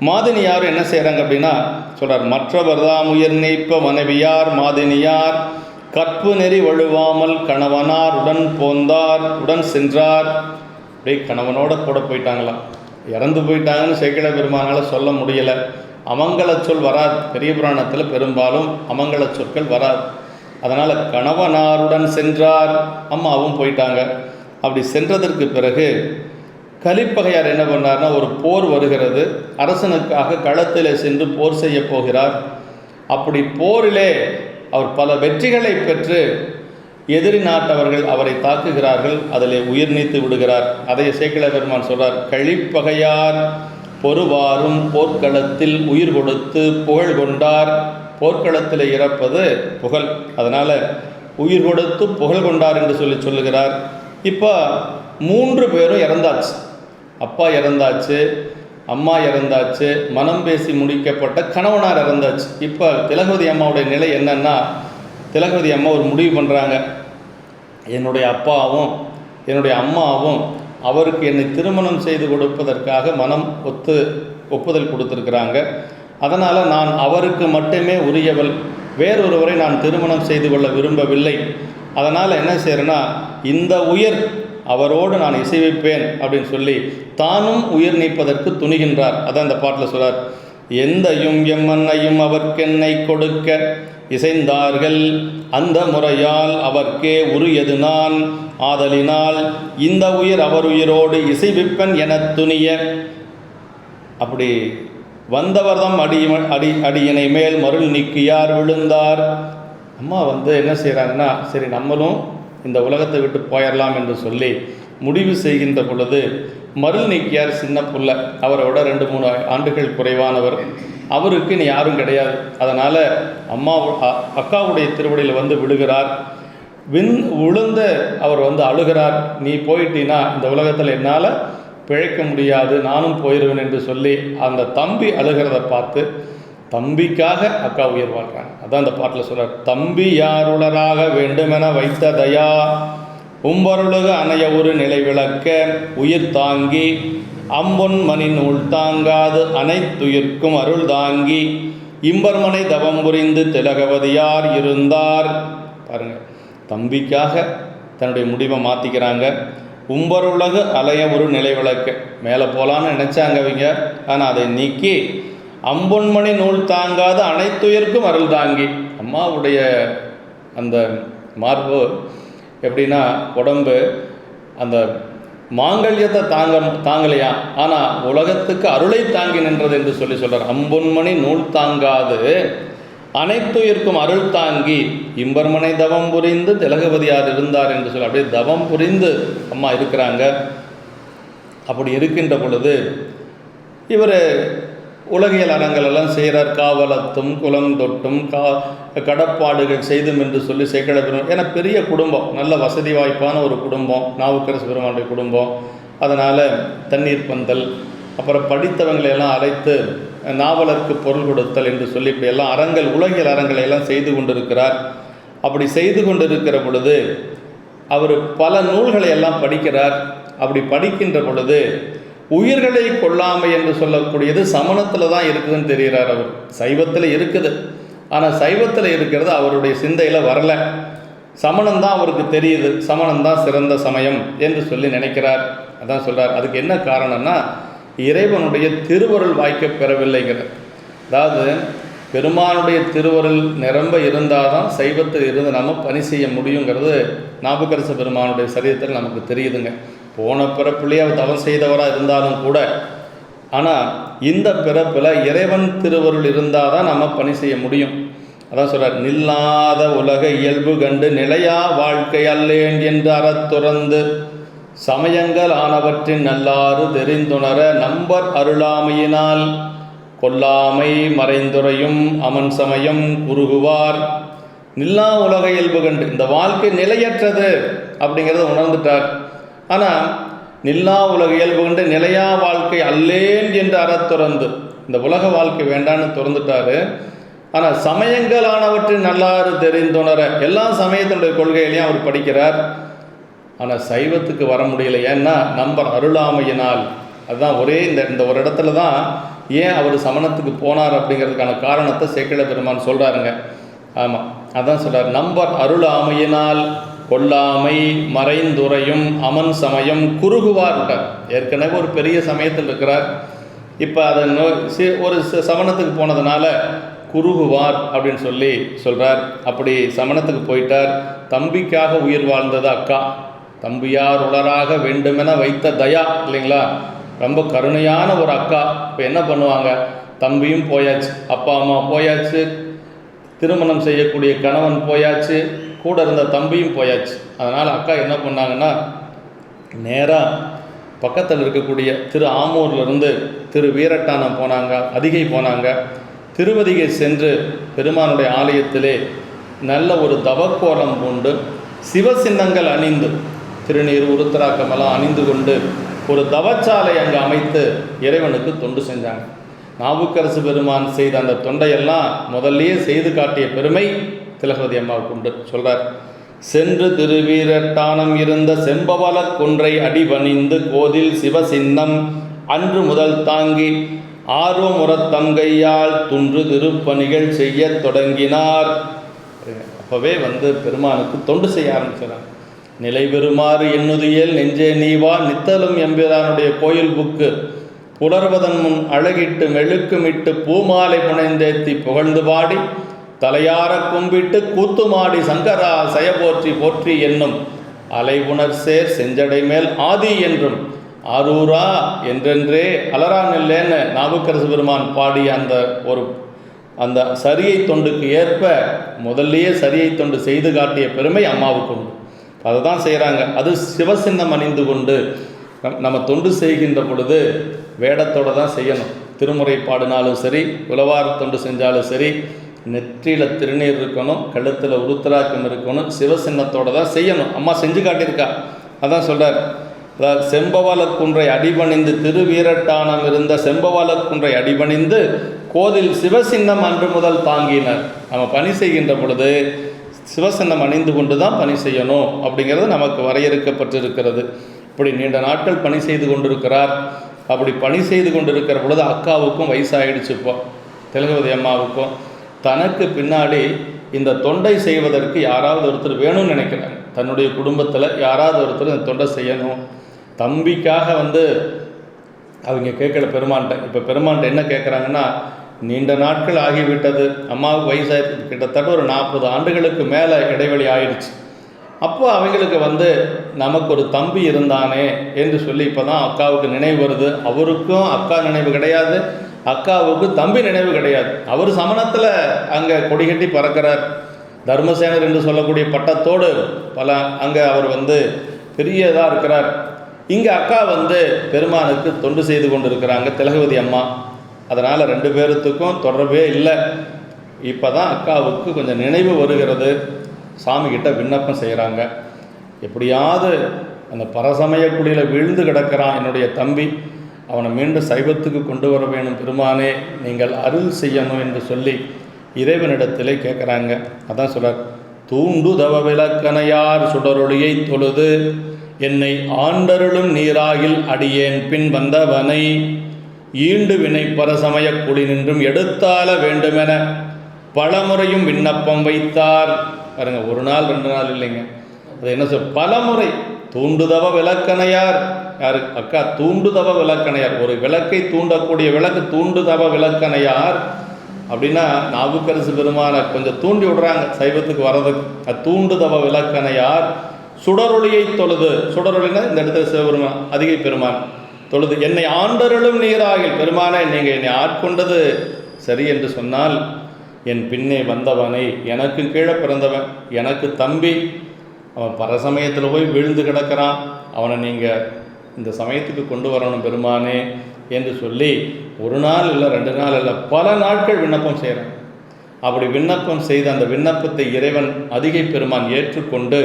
Speaker 1: மாதினியார் என்ன செய்கிறாங்க அப்படின்னா சொல்கிறார், மற்றவர்தாம் உயிர் நீப்ப மனைவியார் மாதினியார் கற்பு நெறி வழுவாமல் கணவனார் உடன் போந்தார் உடன் சென்றார். அப்படியே கணவனோட கூட போயிட்டாங்களாம். இறந்து போயிட்டாங்கன்னு சேக்கிழார் பெருமானால் சொல்ல முடியலை. அமங்கல சொல் வராது, பெரிய புராணத்தில் பெரும்பாலும் அமங்கல சொற்கள் வராது. அதனால் கணவனாருடன் சென்றார், அம்மாவும் போயிட்டாங்க. அப்படி சென்றதற்கு பிறகு கலிப்பகையார் என்ன பண்ணார்னா, ஒரு போர் வருகிறது, அரசனுக்காக களத்தில் சென்று போர் செய்ய போகிறார். அப்படி போரிலே அவர் பல வெற்றிகளை பெற்று எதிரி நாட்டவர்கள் அவரை தாக்குகிறார்கள், அதிலே உயிர் நீத்து விடுகிறார். அதை சேக்கிழார் பெருமான் சொல்றார், கழிப்பகையார் பொறுவாரும் போர்க்களத்தில் உயிர் கொடுத்து புகழ் கொண்டார். போர்க்களத்தில் இறப்பது புகழ், அதனால் உயிர் கொடுத்து புகழ் கொண்டார் என்று சொல்லுகிறார். இப்போ 3 பேரும் இறந்தாச்சு. அப்பா இறந்தாச்சு, அம்மா இறந்தாச்சு, மனம் பேசி முடிக்கப்பட்ட கணவனார் இறந்தாச்சு. இப்போ திலகவதி அம்மாவுடைய நிலை என்னன்னா, திலகவதி அம்மா ஒரு முடிவு பண்ணுறாங்க, என்னுடைய அப்பாவும் என்னுடைய அம்மாவும் அவருக்கு என்னை திருமணம் செய்து கொடுப்பதற்காக மனம் ஒப்புதல் கொடுத்துருக்குறாங்க. அதனால் நான் அவருக்கு மட்டுமே உரியவள், வேறொருவரை நான் திருமணம் செய்து கொள்ள விரும்பவில்லை. அதனால் என்ன செய்கிறேன்னா, இந்த உயிர் அவரோடு நான் இசைவிப்பேன் அப்படின்னு சொல்லி தானும் உயிர் நீப்பதற்கு துணிகின்றார். அதான் இந்த பாட்டில் சொல்றார், எந்தையும் எம்மன்னையும் அவர்க்கென்னை கொடுக்க இசைந்தார்கள் அந்த முறையால் அவர்க்கே உரியது நான் ஆதலினால் இந்த உயிர் அவர் உயிரோடு இசைவிப்பன் என துணிய. அப்படி வந்தவர்தம் அடியினை மேல் மருள் நீக்கியார் விழுந்தார். அம்மா என்ன செய்கிறாங்கன்னா, சரி நம்மளும் இந்த உலகத்தை விட்டு போயிடலாம் என்று சொல்லி முடிவு செய்கின்ற பொழுது, மருள் நீக்கியார் சின்ன புள்ள, அவரோட 2-3 ஆண்டுகள் குறைவானவர், அவருக்கு இனி யாரும் கிடையாது. அதனால் அக்காவுடைய திருவடியில் விடுகிறார். விழுந்து அவர் அழுகிறார், நீ போயிட்டீன்னா இந்த உலகத்தில் என்னால் பிழைக்க முடியாது, நானும் போயிடுவேன் என்று சொல்லி அந்த தம்பி அழுகிறத பார்த்து தம்பிக்காக அக்கா உயிர் வாழ்கிறாங்க. அதான் அந்த பாட்டில் சொல்கிறார், தம்பி யாருளராக வேண்டுமென வைத்த தயா உம்பருளுக அணைய ஒரு நிலை விளக்க உயிர் தாங்கி அம்பொன் மணி நூல் தாங்காது அனைத்துயிர்க்கும் அருள் தாங்கி இம்பர்மனை தவம் புரிந்து திலகவதியார் இருந்தார். பாருங்க, தம்பிக்காக தன்னுடைய முடிவை மாற்றிக்கிறாங்க. உம்பருலகு அலைய ஒரு நிலை விளக்க, மேலே போகலான்னு நினச்சாங்க அவங்க, ஆனால் அதை நீக்கி அம்பொன்மணி நூல் தாங்காத அனைத்துயிர்க்கும் அருள் தாங்கி. அம்மாவுடைய அந்த மார்பு எப்படின்னா, உடம்பு அந்த மாங்கல்யத்தை தாங்கலையா, ஆனால் உலகத்துக்கு அருளை தாங்கி நின்றது என்று சொல்கிறார். அம்பொன்மணி நூல் தாங்காது அனைத்துயிர்க்கும் அருள் தாங்கி இம்பர்மனை தவம் புரிந்து திலகவதியார் இருந்தார் என்று சொல்லி அப்படியே தவம் புரிந்து அம்மா இருக்கிறாங்க. அப்படி இருக்கின்ற பொழுது இவர் உலகியல் அறங்கள் எல்லாம் செய்கிறார். காவலத்தும் குலம் தொட்டும் கடப்பாடுகள் செய்தும் என்று சொல்லி சேக்கிழ பெருமான், ஏன்னா பெரிய குடும்பம், நல்ல வசதி வாய்ப்பான ஒரு குடும்பம் நாவுக்கரசு பெருமானுடைய குடும்பம். அதனால் தண்ணீர் பந்தல், அப்புறம் படித்தவங்களையெல்லாம் அழைத்து நாவலருக்கு பொருள் கொடுத்தல் என்று சொல்லி இப்படியெல்லாம் அறங்கள், உலகியல் அறங்களை எல்லாம் செய்து கொண்டிருக்கிறார். அப்படி செய்து கொண்டிருக்கிற பொழுது அவர் பல நூல்களை எல்லாம் படிக்கிறார். அப்படி படிக்கின்ற பொழுது உயிர்களை கொல்லாமை என்று சொல்லக்கூடியது சமணத்தில் தான் இருக்குதுன்னு தெரிகிறார். அவர் சைவத்தில் இருக்குது, ஆனால் சைவத்தில் இருக்கிறது அவருடைய சிந்தையில் வரல. சமணம் தான் அவருக்கு தெரியுது, சமணம் தான் சிறந்த சமயம் என்று சொல்லி நினைக்கிறார். அதான் சொல்கிறார், அதுக்கு என்ன காரணம்னா இறைவனுடைய திருவருள் வாய்க்க பெறவில்லைங்கிறது. அதாவது பெருமானுடைய திருவருள் நிரம்ப இருந்தால் தான் சைவத்தில் இருந்து நம்ம பணி செய்ய முடியுங்கிறது நாவுக்கரசு பெருமானுடைய சரீரத்தில் நமக்கு தெரியுதுங்க. போன பிறப்பிலேயே அவர் தவம் செய்தவராக இருந்தாலும் கூட, ஆனால் இந்த பிறப்பில் இறைவன் திருவருள் இருந்தால் தான் நம்ம பணி செய்ய முடியும். அதான் சொல்கிறார், நில்லாத உலக இயல்பு கண்டு நிலையா வாழ்க்கை அல்லேன் என்று அறத்துறந்து சமயங்கள் ஆனவற்றின் நல்லாறு தெரிந்துணர நம்பர் அருளாமையினால் கொல்லாமை மறைந்துரையும் அமன் சமயம் குறுகுவார். நில்லா உலக இயல்பு கண்டு, இந்த வாழ்க்கை நிலையற்றது அப்படிங்கிறத உணர்ந்துட்டார். ஆனால் நில்லா உலக இயல்பு கண்டு நிலையா வாழ்க்கை அல்லேன் என்று அறத்துறந்து, இந்த உலக வாழ்க்கை வேண்டான்னு திறந்துட்டாரு. ஆனால் சமயங்களானவற்றின் நல்லாறு தெரிந்துணர, எல்லா சமயத்தினுடைய கொள்கைகளையும் அவர் படிக்கிறார். ஆனால் சைவத்துக்கு வர முடியல. ஏன்னா நம்பர் அருளாமையினால். அதுதான் ஒரே இந்த ஒரு இடத்துல தான் ஏன் அவர் சமணத்துக்கு போனார் அப்படிங்கிறதுக்கான காரணத்தை சேக்கிழ பெருமான் சொல்கிறாருங்க. ஆமாம், அதான் சொல்கிறார், நம்பர் அருளாமையினால் கொல்லாமை மறைந்துரையும் அமன் சமயம் குறுகுவார்ட்டார். ஏற்கனவே ஒரு பெரிய சமயத்தில் இருக்கிறார், இப்போ அதை ஒரு சமணத்துக்கு போனதுனால குறுகுவார் அப்படின்னு சொல்லி சொல்கிறார். அப்படி சமணத்துக்கு போயிட்டார். தம்பிக்காக உயிர் வாழ்ந்தது அக்கா. தம்பியார் உளராக வேண்டுமென வைத்த தயா இல்லைங்களா, ரொம்ப கருணையான ஒரு அக்கா. இப்போ என்ன பண்ணுவாங்க, தம்பியும் போயாச்சு, அப்பா அம்மா போயாச்சு, திருமணம் செய்யக்கூடிய கணவன் போயாச்சு, கூட இருந்த தம்பியும் போயாச்சு. அதனால் அக்கா என்ன பண்ணாங்கன்னா, நேராக பக்கத்தில் இருக்கக்கூடிய திரு ஆமூர்லேருந்து திரு வீரட்டானம் போனாங்க, அதிகை போனாங்க. திருவதிகை சென்று பெருமானுடைய ஆலயத்திலே நல்ல ஒரு தவக்கோலம் கொண்டு சிவசின்னங்கள் அணிந்து திருநீர் உருத்திராக்கமெல்லாம் அணிந்து கொண்டு ஒரு தவச்சாலை அங்கு அமைத்து இறைவனுக்கு தொண்டு செஞ்சாங்க. நாவுக்கரசு பெருமான் செய்த அந்த தொண்டையெல்லாம் முதல்லையே செய்து காட்டிய பெருமை திலகவதி அம்மாவுக்கு உண்டு. சொல்கிறார், சென்று திருவீரட்டானம் இருந்த செம்பவள குன்றை அடிபணிந்து கோதில் சிவசின்னம் அன்று முதல் தாங்கி ஆர்வமுறத்தங்கையால் துன்று திருப்பணிகள் செய்ய தொடங்கினார். அப்போவே பெருமானுக்கு தொண்டு செய்ய ஆரம்பிச்சாங்க. நிலை பெறுமாறு எண்ணுதியல் நெஞ்சே நீவா நித்தலும் எம்பிரானுடைய கோயில் புக்கு புலர்வதன் முன் அழகிட்டு மெழுக்குமிட்டு பூமாலை புனைந்தேத்தி புகழ்ந்து பாடி தலையார கும்பிட்டு கூத்துமாடி சங்கரா சயபோற்றி போற்றி என்னும் அலை உணர்சேர் செஞ்சடை மேல் ஆதி என்றும் ஆரூரா என்றென்றே அலரா நெல்லேன்னு நாவுக்கரசு பெருமான் பாடி அந்த சரியை தொண்டுக்கு ஏற்ப முதல்லையே சரியை தொண்டு செய்து காட்டிய பெருமை அம்மாவுக்கு உண்டு. அதை தான் செய்கிறாங்க. அது சிவசின்னம் அணிந்து கொண்டு நம்ம தொண்டு செய்கின்ற பொழுது வேடத்தோடு தான் செய்யணும். திருமுறை பாடினாலும் சரி, உலவார தொண்டு செஞ்சாலும் சரி, நெற்றியில் திருநீர் இருக்கணும், கழுத்தில் உருத்திராக்கம் இருக்கணும், சிவசின்னத்தோடு தான் செய்யணும். அம்மா செஞ்சு காட்டியிருக்கா. அதான் சொல்கிறார், அதாவது செம்பவளக்குன்றை அடிபணிந்து திருவீரட்டானம் இருந்த செம்பவளக்குன்றை அடிபணிந்து கோதில் சிவசின்னம் அன்று முதல் தாங்கினர். நம்ம பணி செய்கின்ற பொழுது சிவசின்னம் அணிந்து கொண்டு தான் பணி செய்யணும் அப்படிங்கிறது நமக்கு வரையறுக்கப்பட்டிருக்கிறது. இப்படி நீண்ட நாட்கள் பணி செய்து கொண்டிருக்கிறார். அப்படி பணி செய்து கொண்டிருக்கிற பொழுது அக்காவுக்கும் வயசாகிடுச்சுப்போ, திலகவதி அம்மாவுக்கும். தனக்கு பின்னாடி இந்த தொண்டை செய்வதற்கு யாராவது ஒருத்தர் வேணும்னு நினைக்கிறாங்க. தன்னுடைய குடும்பத்தில் யாராவது ஒருத்தர் இந்த தொண்டை செய்யணும். தம்பிக்காக அவங்க கேட்கல பெருமான்ட்ட. இப்போ பெருமான்ட்ட என்ன கேட்குறாங்கன்னா, நீண்ட நாட்கள் ஆகிவிட்டது, அம்மாவுக்கு வயசாகிடுச்சு, கிட்டத்தட்ட ஒரு 40 ஆண்டுகளுக்கு மேலே இடைவெளி ஆயிடுச்சு. அப்போ அவங்களுக்கு நமக்கு ஒரு தம்பி இருந்தானே என்று சொல்லி இப்போ தான் அக்காவுக்கு நினைவு வருது. அவருக்கும் அக்கா நினைவு கிடையாது, அக்காவுக்கு தம்பி நினைவு கிடையாது. அவர் சமணத்தில் அங்கே கொடிகட்டி பறக்கிறார். தர்மசேனர் என்று சொல்லக்கூடிய பட்டத்தோடு அங்கே அவர் பெரியதாக இருக்கிறார். இங்கே அக்கா பெருமானுக்கு தொண்டு செய்து கொண்டு இருக்கிறாங்க, திலகவதி அம்மா. அதனால் 2 பேர்த்துக்கும் தொடர்பே இல்லை. இப்போ தான் அக்காவுக்கு கொஞ்சம் நினைவு வருகிறது. சாமிக்கிட்ட விண்ணப்பம் செய்கிறாங்க. எப்படியாவது அந்த பரசமய குடியில் விழுந்து கிடக்கிறான் என்னுடைய தம்பி, அவனை மீண்டும் சைவத்துக்கு கொண்டு வர வேணும் பெருமானே, நீங்கள் அருள் செய்யணும் என்று சொல்லி இறைவனிடத்திலே கேட்குறாங்க. அதான் சொல்கிறார், தூண்டு தவ விளக்கணையார் சுடரொளியை தொழுது என்னை ஆண்டருளும் நீராகில் அடியேன் பின் வந்தவனை ஈண்டு வினை பரசமய குடி நின்றும் எடுத்தால வேண்டுமென பலமுறையும் விண்ணப்பம் வைத்தார். பாருங்க, 1 நாள் 2 நாள் இல்லைங்க, அது என்ன பலமுறை. தூண்டுதவ விளக்கணையார் யார்? அக்கா தூண்டுதவ விளக்கணையார். ஒரு விளக்கை தூண்டக்கூடிய விளக்கு தூண்டுதவ விளக்கணையார் அப்படின்னா நாவுக்கரசு பெருமான கொஞ்சம் தூண்டி விடுறாங்க சைவத்துக்கு வர்றதுக்கு. தூண்டுதவ விளக்கணையார் சுடரொளியை தொழுது, சுடரொளினா இந்த இடத்துல சிவபெருமான் அதிகை பெருமான் தொழுது என்னை ஆண்டருளும் நீராகில், பெருமானை நீங்கள் என்னை ஆட்கொண்டது சரி என்று சொன்னால் என் பின்னே வந்தவனை, எனக்கு கீழே பிறந்தவன், எனக்கு தம்பி, அவன் பரசமயத்தில் போய் விழுந்து கிடக்கிறான், அவனை நீங்கள் இந்த சமயத்துக்கு கொண்டு வரணும் பெருமானே என்று சொல்லி 1 நாள் இல்லை 2 நாள் இல்லை பல நாட்கள் விண்ணப்பம் செய்கிறான். அப்படி விண்ணப்பம் செய்த அந்த விண்ணப்பத்தை இறைவன் அதிகை பெருமான் ஏற்றுக்கொண்டு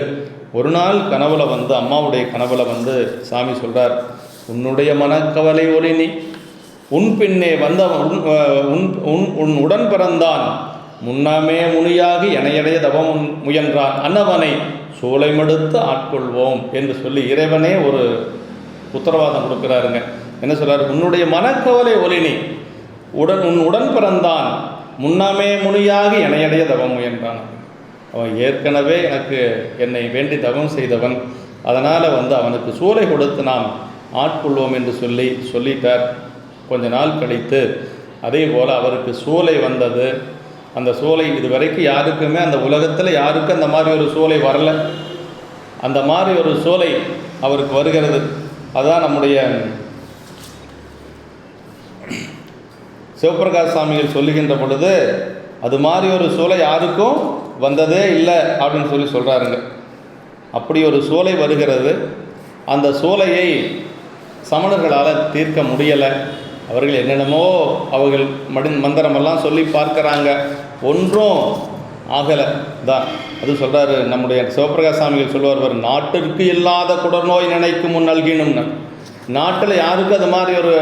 Speaker 1: ஒரு நாள் கனவுல அம்மாவுடைய கனவுல சாமி சொல்கிறார், உன்னுடைய மனக்கவலை ஒளினி உன் பின்னே உன் உடன் பிறந்தான் முன்னாமே முனியாகி எனையடைய தவம் முயன்றான் அன்னவனை சூளை மடுத்து ஆட்கொள்வோம் என்று சொல்லி இறைவனே ஒரு உத்தரவாதம் கொடுக்குறாருங்க. என்ன சொல்கிறார்? உன்னுடைய மனக்கவலை ஒளினி உன் உடன் பிறந்தான் முன்னாமே முனியாகி எனையடைய தவம் முயன்றான். அவன் ஏற்கனவே என்னை வேண்டி தவம் செய்தவன், அதனால் அவனுக்கு சூளை கொடுத்து நாம் ஆட்கொள்வோம் என்று சொல்லிட்டார். கொஞ்ச நாள் கழித்து அதே போல் அவருக்கு சூளை வந்தது. அந்த சூளை இதுவரைக்கும் யாருக்குமே அந்த உலகத்தில் யாருக்கும் அந்த மாதிரி ஒரு சூளை வரல. அந்த மாதிரி ஒரு சூளை அவருக்கு வருகிறது. அதான் நம்முடைய சிவபிரகாஷ் சாமிகள் சொல்லுகின்ற பொழுது அது மாதிரி ஒரு சூளை யாருக்கும் வந்ததே இல்லை அப்படின்னு சொல்கிறாருங்க. அப்படி ஒரு சூளை வருகிறது. அந்த சூளையை சமணர்களால் தீர்க்க முடியலை. அவர்கள் என்னென்னமோ அவர்கள் மந்திரமெல்லாம் சொல்லி பார்க்குறாங்க, ஒன்றும் ஆகலை தான். அது சொல்கிறாரு நம்முடைய சிவபிரகாஷ் சாமிகள் சொல்லுவார், நாட்டிற்கு இல்லாத குடநோய் நினைக்கும் முன் நல்கினும்னு. நாட்டில் யாருக்கும் அது மாதிரி ஒரு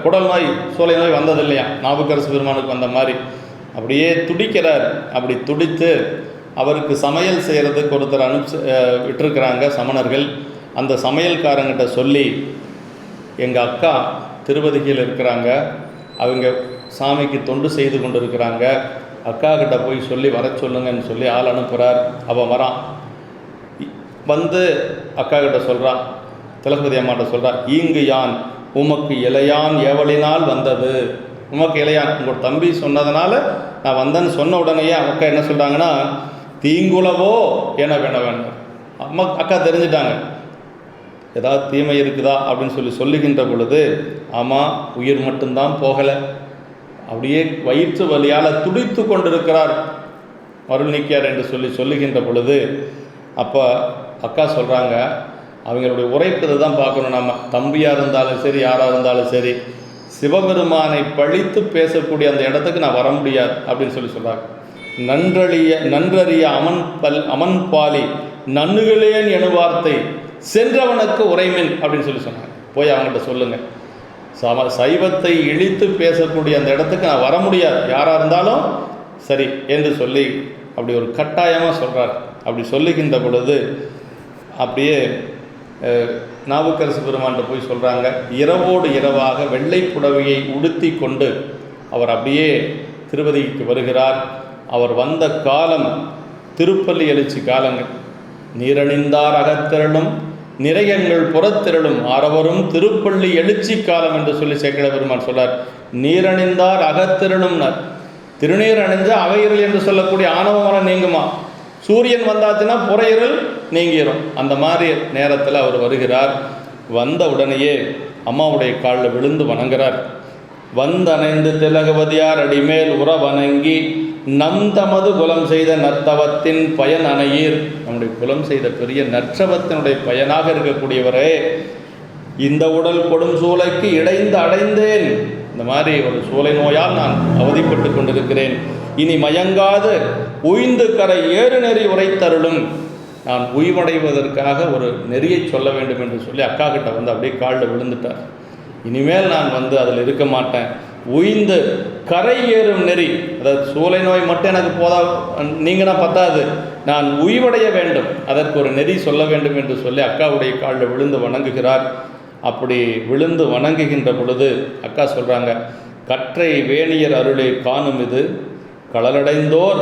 Speaker 1: குடல் நோய் சூளை நோய் வந்தது இல்லையா, நாவுக்கரசு பெருமானுக்கு வந்த மாதிரி. அப்படியே துடிக்கிறார். அப்படி துடித்து அவருக்கு சமையல் செய்கிறதுக்கு ஒருத்தர் விட்டுருக்கிறாங்க சமணர்கள். அந்த சமையல்காரங்கிட்ட சொல்லி, எங்கள் அக்கா திருவதிகையில் இருக்கிறாங்க, அவங்க சாமிக்கு தொண்டு செய்து கொண்டு இருக்கிறாங்க, அக்கா கிட்ட போய் சொல்லி வர சொல்லுங்கன்னு சொல்லி ஆள் அனுப்புகிறார். அவன் வரான். அக்கா கிட்ட சொல்கிறான், திலகவதி அம்மாட்ட சொல்கிறார், ஈங்கு யான் உமக்கு இளையான் ஏவலினால் வந்தது. உமக்கு இளையான் உங்கள் தம்பி சொன்னதுனால நான் வந்தேன்னு சொன்ன உடனேயே அக்கா என்ன சொல்கிறாங்கன்னா, தீங்குலவோ என வேணவன். அக்கா தெரிஞ்சிட்டாங்க ஏதாவது தீமை இருக்குதா அப்படின்னு சொல்லுகின்ற பொழுது, ஆமாம் உயிர் மட்டும்தான் போகலை, அப்படியே வயிற்று வலியால் துடித்து கொண்டிருக்கிறார் அருள்நீக்கியார் என்று சொல்லுகின்ற பொழுது, அப்போ அக்கா சொல்கிறாங்க, அவங்களுடைய உரைப்பதை தான் பார்க்கணும். நம்ம தம்பியாக இருந்தாலும் சரி யாராக இருந்தாலும் சரி, சிவபெருமானை பழித்து பேசக்கூடிய அந்த இடத்துக்கு நான் வர முடியாது அப்படின்னு சொல்கிறாங்க. நன்றறிய அமன்பாலி நன்னுகளேன் எனுவார்த்தை சென்றவனுக்கு உரைமின் அப்படின்னு சொன்னாங்க. போய் அவங்ககிட்ட சொல்லுங்கள், சைவத்தை இழித்து பேசக்கூடிய அந்த இடத்துக்கு நான் வர முடியாது, யாராக இருந்தாலும் சரி என்று சொல்லி அப்படி ஒரு கட்டாயமாக சொல்கிறார். அப்படி சொல்லுகின்ற பொழுது அப்படியே நாவுக்கரசு பெருமான்கிட்ட போய் சொல்கிறாங்க. இரவோடு இரவாக வெள்ளை புடவையை உடுத்தி கொண்டு அவர் அப்படியே திருப்பதிக்கு வருகிறார். அவர் வந்த காலம் திருப்பள்ளி எழுச்சி காலங்கள். நீரணிந்தார் அகத்திரளும் நிறையங்கள் புறத்திரளும் ஆரவரும் திருப்பள்ளி எழுச்சி காலம் என்று சொல்லி சேக்கிழ பெருமான் சொல்லார். நீரணிந்தார் அகத்திரளும்னார். திருநீர் அணிஞ்சா அவையிருள் என்று சொல்லக்கூடிய ஆணவமரம் நீங்குமா? சூரியன் வந்தாச்சுன்னா புறையிருள் நீங்கிரும். அந்த மாதிரி நேரத்தில் அவர் வருகிறார். வந்த உடனேயே அம்மாவுடைய காலில் விழுந்து வணங்குறார். வந்தணைந்து திலகவதியார் அடிமேல் உற வணங்கி நம் தமது குலம் செய்த நற்தவத்தின் பயன் அணையீர். நம்முடைய குலம் செய்த பெரிய நற்றவத்தினுடைய பயனாக இருக்கக்கூடியவரே, இந்த உடல் கொடும் சூளைக்கு இடைந்து அடைந்தேன். இந்த மாதிரி ஒரு சூளை நோயால் நான் அவதிப்பட்டு கொண்டிருக்கிறேன். இனி மயங்காது உய்ந்து கரை ஏறு நெறி உரைத்தருளும். நான் உய்வடைவதற்காக ஒரு நெறியை சொல்ல வேண்டும் என்று சொல்லி அக்கா கிட்ட வந்து அப்படியே காலில் விழுந்துட்டார். இனிமேல் நான் அதில் இருக்க மாட்டேன். உய்ந்து கரை ஏறும் நெறி, அதாவது சூளை நோய் மட்டும் எனக்கு நீங்கன்னா பத்தாது, நான் உய்வடைய வேண்டும், அதற்கு ஒரு நெறி சொல்ல வேண்டும் என்று சொல்லி அக்காவுடைய காலில் விழுந்து வணங்குகிறார். அப்படி விழுந்து வணங்குகின்ற பொழுது அக்கா சொல்கிறாங்க, கற்றை வேணியர் அருளை காணும் இது களலடைந்தோர்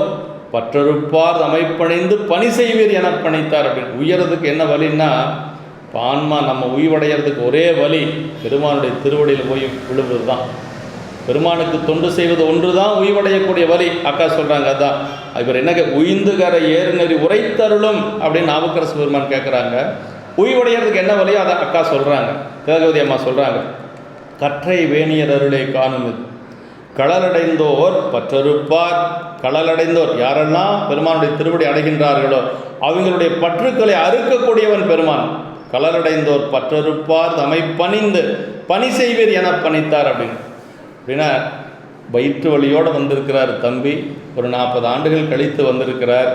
Speaker 1: பற்றறுப்பார் அமைப்பணிந்து பணி செய்வீர் என பணித்தார். அப்படின்னு உயரதுக்கு என்ன வழின்னா, ஆன்மா நம்ம உய்வடைகிறதுக்கு ஒரே வழி பெருமானுடைய திருவடியில் போய் விழுவது தான். பெருமானுக்கு தொண்டு செய்வது ஒன்று தான் உய்வடையக்கூடிய வழி. அக்கா சொல்கிறாங்க. அதான் இவர் என்ன உய்ந்துகர ஏறுநெறி உரைத்தருளும் அப்படின்னு நாவுக்கரசு பெருமான் கேட்குறாங்க. உய்வடைகிறதுக்கு என்ன வழியோ அதை அக்கா சொல்கிறாங்க. திலகவதி அம்மா சொல்கிறாங்க, கற்றை வேணியர் அருளை காணும் இது களலடைந்தோர் பற்றறுப்பார். களலடைந்தோர் யாரெல்லாம் பெருமானுடைய திருவடி அடைகின்றார்களோ அவங்களுடைய பற்றுக்களை அறுக்கக்கூடியவன் பெருமான். களலடைந்தோர் பற்றறுப்பார் தம்மை பணிந்து பணி செய்வீர் என பணித்தார். அப்படின்னா வயிற்று வலியோடு வந்திருக்கிறார் தம்பி. ஒரு 40 ஆண்டுகள் கழித்து வந்திருக்கிறார்.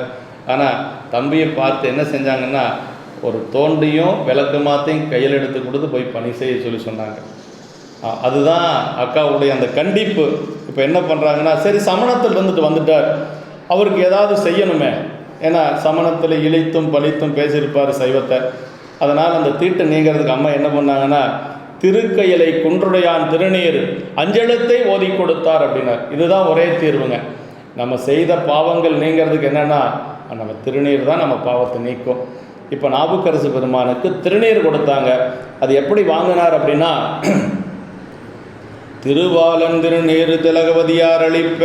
Speaker 1: ஆனால் தம்பியை பார்த்து என்ன செஞ்சாங்கன்னா, ஒரு தோண்டியும் விளக்கமாத்தையும் கையில் எடுத்து கொடுத்து போய் பணி செய்ய சொல்லி சொன்னாங்க. அதுதான் அக்காவுடைய அந்த கண்டிப்பு. இப்போ என்ன பண்ணுறாங்கன்னா, சரி சமணத்தில் வந்துட்டார், அவருக்கு ஏதாவது செய்யணுமே. ஏன்னா சமணத்தில் இழித்தும் பழித்தும் பேசியிருப்பார் சைவத்தை. அதனால் அந்த தீட்டு நீங்கிறதுக்கு அம்மா என்ன பண்ணாங்கன்னா, திருக்கையிலை குன்றுடையான் திருநீர் அஞ்செழுத்தை ஓதி கொடுத்தார் அப்படின்னார். இதுதான் ஒரே தீர்வுங்க. நம்ம செய்த பாவங்கள் நீங்கிறதுக்கு என்னென்னா, நம்ம திருநீர் தான் நம்ம பாவத்தை நீக்கும். இப்போ நாவுக்கரசு பெருமானுக்கு திருநீர் கொடுத்தாங்க. அது எப்படி வாங்கினார் அப்படின்னா, திருவாலன் திருநீர் திலகவதியார் அளிப்ப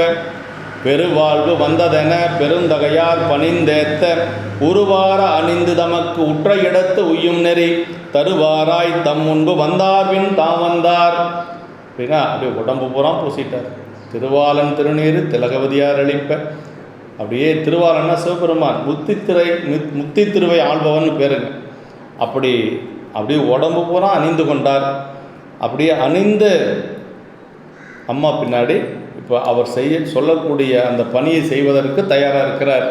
Speaker 1: பெருவாழ்வு வந்ததென பெருந்தகையார் பணிந்தேத்த உருவார அணிந்து தமக்கு உற்ற இடத்து உய்யும் நெறி தருவாராய் தம் முன்பு வந்தார்வின் தாம் வந்தார் அப்படின்னா அப்படியே உடம்பு பூரா பூசிட்டார். திருவாலன் திருநீர் திலகவதியார் அளிப்ப. அப்படியே திருவாலன்னா சிவபெருமான் முத்தி திருவை ஆள்பவன் பேருங்க. அப்படியே உடம்பு பூரா அணிந்து கொண்டார். அப்படியே அணிந்து அம்மா பின்னாடி இப்போ அவர் சொல்லக்கூடிய அந்த பணியை செய்வதற்கு தயாராக இருக்கிறார்.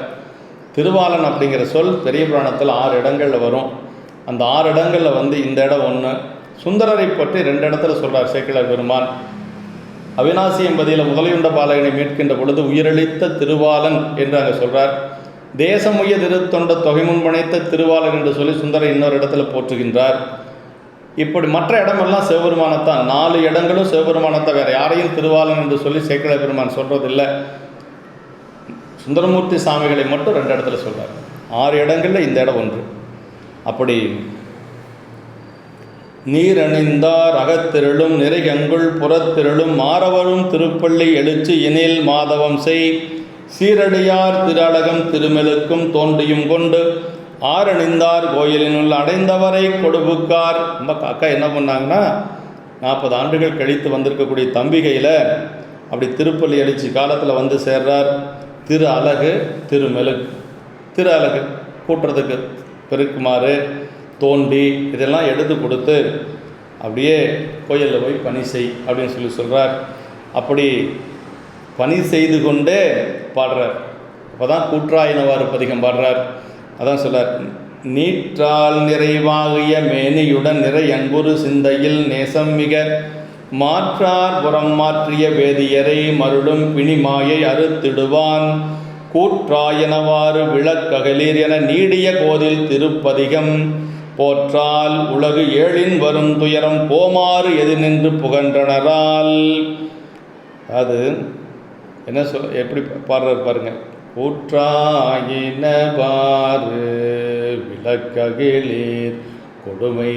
Speaker 1: திருவாலன் அப்படிங்கிற சொல் பெரிய புராணத்தில் 6 இடங்களில் வரும். அந்த 6 இடங்களில் இந்த இடம் ஒன்று. சுந்தரரை பற்றி 2 இடத்துல சொல்கிறார் சேக்கிழார் பெருமான். அவிநாசி என்பதில் முதலையுண்ட பாலகனை மீட்கின்ற பொழுது உயிரளித்த திருவாலன் என்று அங்கே சொல்கிறார். தேசமுய திருத்தொண்ட தொகை முன்பணைத்த திருவாலன் என்று சொல்லி சுந்தரர் இன்னொரு இடத்துல போற்றுகின்றார். இப்படி மற்ற இடமெல்லாம் சிவபெருமானத்தான். 4 இடங்களும் சிவபெருமானத்தான். வேறு யாரையும் திருவாலன் என்று சொல்லி சேக்கிழார் பெருமான் சொல்கிறதில்லை. சுந்தரமூர்த்தி சாமிகளை மட்டும் 2 இடத்துல சொல்கிறார். 6 இடங்களில் இந்த இடம் ஒன்று. அப்படி நீரணிந்தார் அகத்திரளும் நிறைகங்குள் புறத்திரளும் மாறவரும் திருப்பள்ளி எழுச்சி இனில் மாதவம் செய் சீரடியார் திருஅழகம் திருமெலுக்கும் தோன்றியும் கொண்டு ஆரணிந்தார் கோயிலினுள் அடைந்தவரை கொடுபுக்கார். நம்ம அக்கா என்ன பண்ணாங்கன்னா, 40 ஆண்டுகள் கழித்து வந்திருக்கக்கூடிய தம்பிகையில் அப்படி திருப்பள்ளி எழுச்சி காலத்தில் சேர்றார். திரு அழகு திருமெலுக்கு. திரு அழகு கூட்டுறதுக்கு பெருக்குமாறு தோண்டி இதெல்லாம் எடுத்து கொடுத்து அப்படியே கோயிலில் போய் பணி செய் அப்படின்னு சொல்கிறார். அப்படி பணி செய்து கொண்டே பாடுறார். அப்போ தான் கூற்றாயினவாறு பதிகம் பாடுறார். அதான் சொல்றார், நீற்றால் நிறைவாகிய மேனியுடன் நிறை அன்புறு சிந்தையில் நேசம் மிக மாற்றார் புறம் மாற்றிய வேதியரை மருளும் பிணிமாயை அறுத்திடுவான் கூற்றாயனவாறு விளக்ககலீர் என நீடிய கோதில் திருப்பதிகம் போற்றால் உலகு ஏழின் வரும் துயரம் போமாறு எது நின்று புகன்றனரால். அது என்ன எப்படி பாடுறார் பாருங்க. கூற்றாயினவாறு விளக்ககிலீர் கொடுமை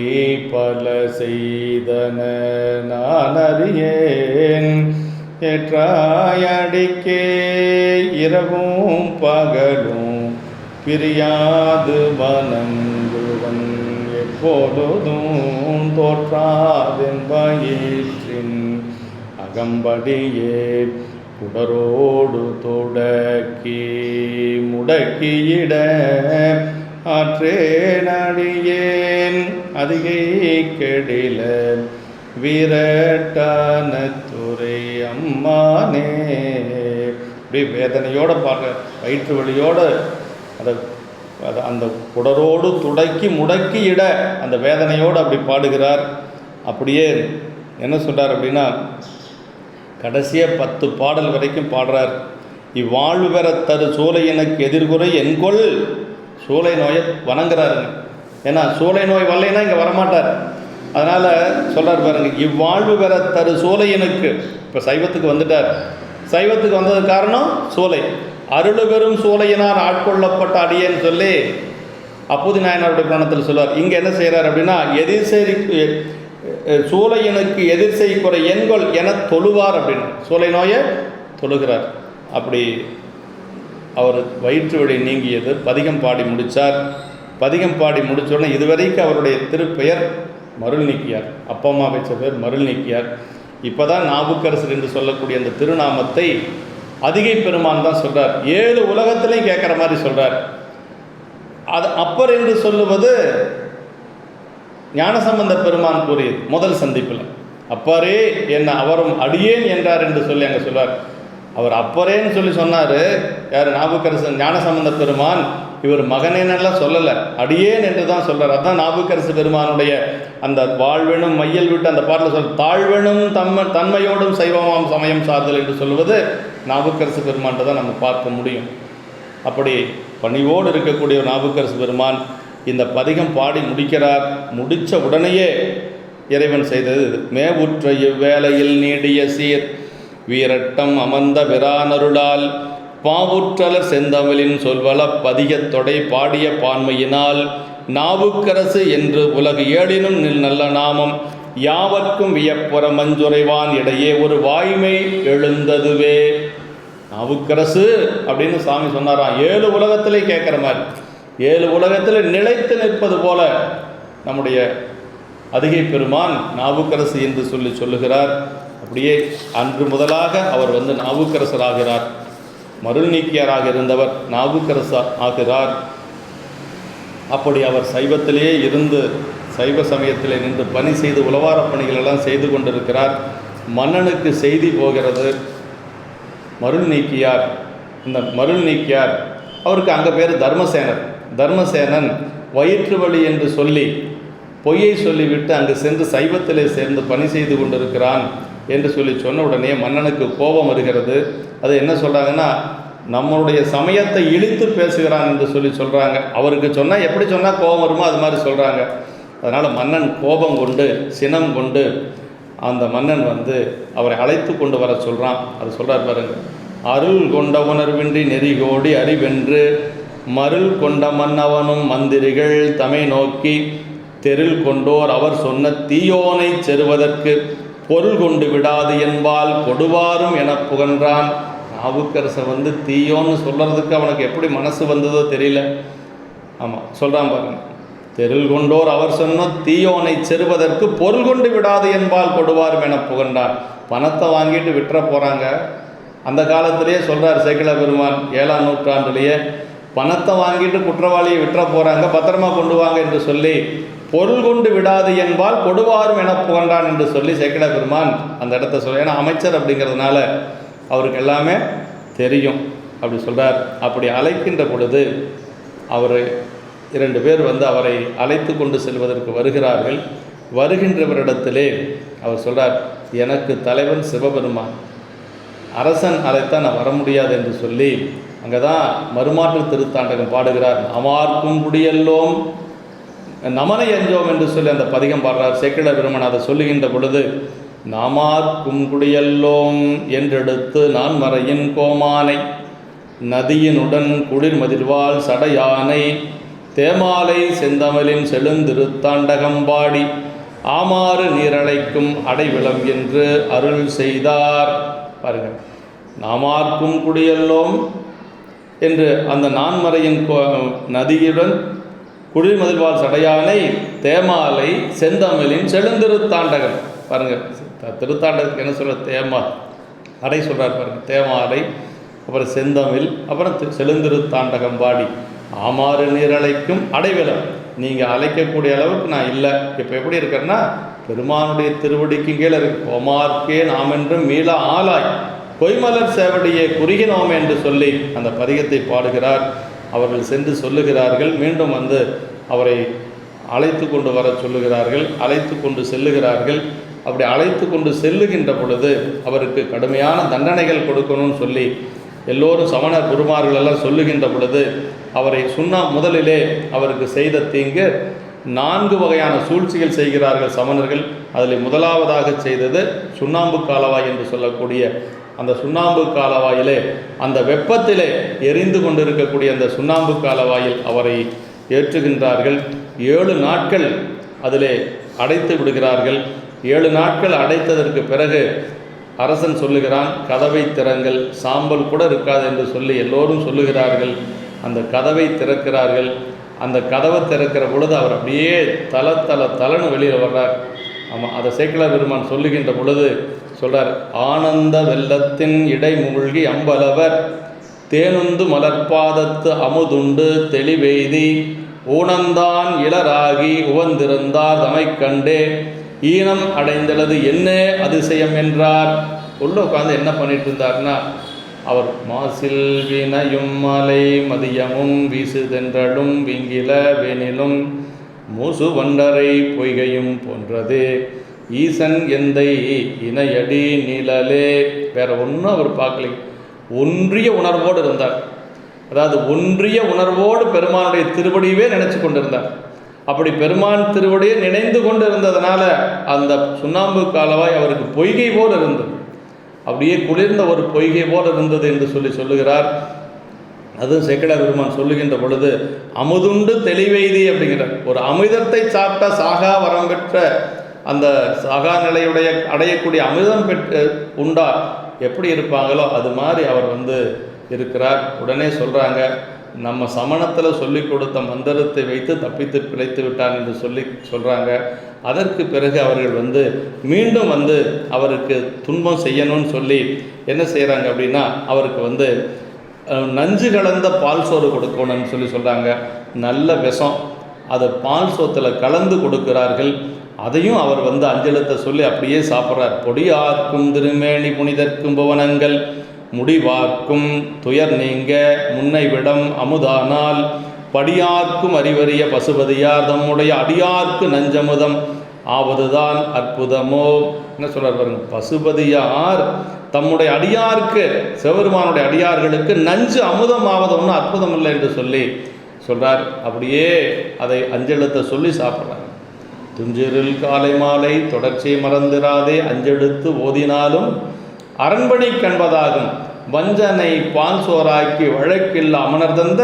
Speaker 1: பல செய்தன நான் அறியேன் ஏற்றாயடிக்கே இரவும் பகலும் பிரியாது வணங்குவன் எப்பொழுதும் தோற்றாதென்பயிற்றின் அகம்படியே புடரோடு தொடக்கி முடக்கியிட ஆற்றேனடியேன் அதிகை கெடில வீரட்டானத்துறை அம்மானே. இப்படி வேதனையோடு பாடுற, வயிற்று வலியோடு அதை அந்த குடரோடு துடக்கி முடக்கி இட அந்த வேதனையோடு அப்படி பாடுகிறார். அப்படியே என்ன சொல்கிறார் அப்படின்னா, கடைசியாக 10 பாடல் வரைக்கும் பாடுறார். இவ்வாழ்வு பெற தரு சூளை எனக்கு எதிர்குறை என்கொள். சூளை நோயை வணங்குறாருங்க. ஏன்னா சூளை நோய் வரலைன்னா இங்கே வரமாட்டார். அதனால் சொல்கிறார் பாருங்க, இவ்வாழ்வு பெற தரு சூளை எனக்கு. இப்போ சைவத்துக்கு வந்துட்டார். சைவத்துக்கு வந்தது காரணம் சூளை. அருள் பெறும் சூளையினார் ஆட்கொள்ளப்பட்ட அடியேன்னு சொல்லி அப்போது நாயனாருடைய புராணத்தில் சொல்வார். இங்கே என்ன செய்கிறார் அப்படின்னா, சூளையனுக்கு எதிர் செய்குறை எண்கொள் என தொழுவார் அப்படின்னு சூளை நோயை தொழுகிறார். அப்படி அவர் வயிற்று வலி நீங்கியது. பதிகம் பாடி முடித்தார். பதிகம் பாடி முடித்தோடனே இதுவரைக்கும் அவருடைய திருப்பெயர் மருள் நீக்கியார். அப்பா அம்மா வச்ச பேர் மருள் நீக்கியார். இப்போ தான் நாவுக்கரசர் என்று சொல்லக்கூடிய அந்த திருநாமத்தை அதிகை பெருமான் தான் சொல்கிறார். 7 உலகத்திலையும் கேட்குற மாதிரி சொல்கிறார். அது அப்பர் என்று சொல்லுவது ஞானசம்பந்த பெருமான் கூறியது முதல் சந்திப்பில். அப்பரே என்ன அவரும் அடியேன் என்றார் என்று சொல்லி அங்கே சொல்வார். அவர் அப்பரேன்னு சொல்லி சொன்னார். யார்? நாவுக்கரசர் ஞானசம்பந்த பெருமான். இவர் மகனேன்னெல்லாம் சொல்லலை, அடியேன் என்று தான் சொல்கிறார். அதுதான் நாவுக்கரசு பெருமானுடைய அந்த வாழ்வெனும் மையல் விட்டு அந்த பாட்டில் சொல் தாழ்வெனும் தன்மையோடும் சைவமாம் சமயம் சார்தல் என்று சொல்வது நாவுக்கரசு பெருமான்ட்டு தான் நம்ம பார்க்க முடியும். அப்படி பணிவோடு இருக்கக்கூடிய நாவுக்கரசு பெருமான் இந்த பதிகம் பாடி முடிக்கிறார். முடித்த உடனேயே இறைவன் செய்தது மேவுற்ற இவ்வேளையில் நீடிய சீர் வீரட்டம் அமர்ந்த பிரானருளால் பாவுற்றலர் செந்தமிழின் சொல்வள பதிகத் தொடை பாடிய பான்மையினால் நாவுக்கரசு என்று உலகு ஏழினும் நல்ல நாமம் யாவர்க்கும் வியப்புற மஞ்சுரைவான் இடையே ஒரு வாய்மை எழுந்ததுவே. நாவுக்கரசு அப்படின்னு சாமி சொன்னாராம். 7 உலகத்திலே கேட்குற மாதிரி, 7 உலகத்தில் நிலைத்து நிற்பது போல நம்முடைய அதிகை பெருமான் நாவுக்கரசு என்று சொல்லுகிறார். அப்படியே அன்று முதலாக அவர் நாவுக்கரசராகிறார். மருள் நீக்கியாராக இருந்தவர் நாவுக்கரசு ஆகிறார். அப்படி அவர் சைவத்திலே இருந்து சைவ சமயத்திலே நின்று பணி செய்து உளவார பணிகளெல்லாம் செய்து கொண்டிருக்கிறார். மன்னனுக்கு செய்தி போகிறது. மருள் நீக்கியார், இந்த மருள் நீக்கியார் அவருக்கு அங்கே பேர் தர்மசேனர். தர்மசேனன் வயிற்று வலி என்று சொல்லி பொய்யை சொல்லிவிட்டு அங்கு சென்று சைவத்திலே சேர்ந்து பணி செய்து கொண்டிருக்கிறான் என்று சொல்லி சொன்ன உடனே மன்னனுக்கு கோபம் வருகிறது. அது என்ன சொல்கிறாங்கன்னா, நம்மளுடைய சமயத்தை இழித்து பேசுகிறான் என்று சொல்லி சொல்கிறாங்க. அவருக்கு சொன்னால் எப்படி சொன்னால் கோபம் வருமோ அது மாதிரி சொல்கிறாங்க. அதனால் மன்னன் கோபம் கொண்டு சினம் கொண்டு அந்த மன்னன் அவரை அழைத்து கொண்டு வர சொல்கிறான். அது சொல்கிறார் பாருங்க. அருள் கொண்ட உணர்வின்றி நெறிகோடி அறிவென்று மருள் கொண்ட மன்னவனும் மந்திரிகள் தமை நோக்கி தெருள் கொண்டோர் அவர் சொன்ன தீயோனை செருவதற்கு பொருள் கொண்டு விடாது என்பால் கொடுவாரும் என புகன்றான். நாவுக்கரசை தீயோன்னு சொல்கிறதுக்கு அவனுக்கு எப்படி மனசு வந்ததோ தெரியல. ஆமாம் சொல்கிறான் பாருங்க. தெருள் கொண்டோர் அவர் சொன்ன தீயோனை செருவதற்கு பொருள் கொண்டு விடாது என்பால் கொடுவாரும் என புகன்றான். பணத்தை வாங்கிட்டு விட்டுற போகிறாங்க. அந்த காலத்திலேயே சொல்கிறார் சேக்கிழ பெருமான் 7ஆம் நூற்றாண்டுலேயே, பணத்தை வாங்கிட்டு குற்றவாளியை விட்டுற போகிறாங்க, பத்திரமா கொண்டு வாங்க என்று சொல்லி பொருள் கொண்டு விடாது என்பால் கொடுவாரும் என புகன்றான் என்று சொல்லி சேக்கிழ பெருமான் அந்த இடத்த சொல்ல. ஏன்னா அமைச்சர் அப்படிங்கிறதுனால அவருக்கு எல்லாமே தெரியும். அப்படி சொல்கிறார். அப்படி அழைக்கின்ற பொழுது அவர் 2 பேர் வந்து அவரை அழைத்து கொண்டு செல்வதற்கு வருகிறார்கள். வருகின்றவரிடத்திலே அவர் சொல்கிறார், எனக்கு தலைவன் சிவபெருமான், அரசன் அழைத்தான் நான் வர முடியாது என்று சொல்லி அங்கே தான் மறுமாற்று திருத்தாண்டகம் பாடுகிறார். அமார்க்கும் குடியல்லோம் நமனை அஞ்சோம் என்று சொல்லி அந்த பதிகம் பாடுறார் சேக்கிழார் பெருமான். அதை சொல்லுகின்ற பொழுது நாமார்க்கும் குடியல்லோம் என்றெடுத்து நான் மறையின் கோமானை நதியினுடன் குளிர்மதிர்வாள் சடையானை தேமாலை செந்தமிழின் செழுந்திருத்தாண்டகம்பாடி ஆமாறு நீரழைக்கும் அடைவிளம் என்று அருள் செய்தார். பாருங்கள், நாமார்க்கும் குடியல்லோம் என்று அந்த நான்மறையின் நதியுடன் குளிர்மதிர்வாள் சடையானை தேமாலை செந்தமிழின் செழுந்திருத்தாண்டகம். பாருங்கள், திருத்தாண்டகத்துக்கு என்ன சொல்ற, தேமா அடை சொல்கிறார் பாருங்கள், தேமாலை, அப்புறம் செந்தமிழ், அப்புறம் செழுந்திருத்தாண்டகம் பாடி ஆமாறு நீரழைக்கும் அடைவிலம். நீங்கள் அழைக்கக்கூடிய அளவுக்கு நான் இல்லை. இப்போ எப்படி இருக்கிறேன்னா பெருமானுடைய திருவடிக்கு கீழே இருக்கு. ஓமார்க்கே நாம் என்றும் மீள ஆளாய் பொய்மலர் சேவடியை குறுகினோம் என்று சொல்லி அந்த பதிகத்தை பாடுகிறார். அவர்கள் சென்று சொல்லுகிறார்கள், மீண்டும் வந்து அவரை அழைத்து கொண்டு வர சொல்லுகிறார்கள், அழைத்து கொண்டு செல்லுகிறார்கள். அப்படி அழைத்து கொண்டு செல்லுகின்ற பொழுது அவருக்கு கடுமையான தண்டனைகள் கொடுக்கணும்னு சொல்லி எல்லோரும் சமண குருமார்கள் எல்லாம் சொல்லுகின்ற பொழுது அவரை முதலிலே அவருக்கு செய்த தீங்கு 4 வகையான சூழ்ச்சிகள் செய்கிறார்கள் சமணர்கள். அதில் முதலாவதாக செய்தது சுண்ணாம்பு காலவாய் என்று சொல்லக்கூடிய அந்த சுண்ணாம்பு காலவாயிலே அந்த வெப்பத்திலே எரிந்து கொண்டிருக்கக்கூடிய அந்த சுண்ணாம்பு காலவாயில் அவரை ஏற்றுகின்றார்கள். 7 நாட்கள் அதிலே அடைத்து விடுகிறார்கள். 7 நாட்கள் அடைத்ததற்கு பிறகு அரசன் சொல்லுகிறான், கதவை திறங்கள், சாம்பல் கூட இருக்காது என்று சொல்லி எல்லோரும் சொல்லுகிறார்கள். அந்த கதவை திறக்கிறார்கள். அந்த கதவை திறக்கிற பொழுது அவர் அப்படியே தலன்னு வெளியில் வர்றார். ஆமாம், அதை சேக்கிழார் பெருமான் சொல்லுகின்ற பொழுது சொல்கிறார், ஆனந்த வெள்ளத்தின் இடை மூழ்கி அம்பலவர் தேனுந்து மலர்பாதத்து அமுதுண்டு தெளிவெய்தி ஊனந்தான் இளராகி உவந்திருந்தார் தமை கண்டே ஈனம் அடைந்தது என்ன அதிசயம் என்றார். உள்ள உட்காந்து என்ன பண்ணிட்டு இருந்தார்னா, அவர் மாசில் வினையும் மலை மதியமும் வீசுதென்றலும் விங்கில வேனிலும் மூசு வண்டரை பொய்கையும் போன்றது ஈசன் எந்தை இணையடி நிழலே. வேற ஒன்றும் அவர் பார்க்கலை. ஒன்றிய உணர்வோடு இருந்தார். அதாவது ஒன்றிய உணர்வோடு பெருமானுடைய திருவடியவே நினைச்சு கொண்டிருந்தார். அப்படி பெருமான் திருவடியை நினைந்து கொண்டு இருந்ததுனால அந்த சுண்ணாம்பு காலவாய் அவருக்கு பொய்கை போல் இருந்தது. அப்படியே குளிர்ந்த ஒரு பொய்கை போல் இருந்தது என்று சொல்லுகிறார். அதுவும் சேக்கிழார் பெருமான் சொல்லுகின்ற பொழுது அமுதுண்டு தெளிவெய்தி அப்படிங்கிறார். ஒரு அமிர்தத்தை சாப்பிட்ட சாகா வரம் பெற்ற அந்த சாகா நிலையுடைய அடையக்கூடிய அமிர்தம் பெற்று உண்டா எப்படி இருப்பாங்களோ அது மாதிரி அவர் வந்து இருக்கிறார். உடனே சொல்கிறாங்க, நம்ம சமணத்தில் சொல்லி கொடுத்த மந்திரத்தை வைத்து தப்பித்து பிழைத்து விட்டார் என்று சொல்கிறாங்க. அதற்கு பிறகு அவர்கள் வந்து மீண்டும் வந்து அவருக்கு துன்பம் செய்யணும்னு சொல்லி என்ன செய்கிறாங்க அப்படின்னா, அவருக்கு வந்து நஞ்சு கலந்த பால் சோறு கொடுக்கணும்னு சொல்கிறாங்க. நல்ல விஷம் அதை பால் சோத்தில் கலந்து கொடுக்கிறார்கள். அதையும் அவர் வந்து அஞ்சலத்தை சொல்லி அப்படியே சாப்பிட்றார். பொடியார்க்கும் திருமேனி புனிதற்கும் புவனங்கள் முடிவார்க்கும் துயர் நீங்க முன்னை விடம் அமுதானால் படியார்க்கும் அறிவறிய பசுபதியார் தம்முடைய அடியார்க்கு நஞ்சமுதம் ஆவதுதான் அற்புதமோ. என்ன சொல்றார் பாருங்க, பசுபதியார் தம்முடைய அடியார்க்கு, சிவபெருமானுடைய அடியார்களுக்கு நஞ்சு அமுதம் ஆவது ஒன்றும் அற்புதம் இல்லை என்று சொல்றார். அப்படியே அதை அஞ்செழுத்தை சொல்லி சாப்பிட்றாங்க. துஞ்சிரில் காலை மாலை தொடர்ச்சியை மறந்திராதே அஞ்செடுத்து ஓதினாலும் அரண்பணி கண்பதாகும் வஞ்சனை பால் சோறாக்கி வழக்கில் அமனர் தந்த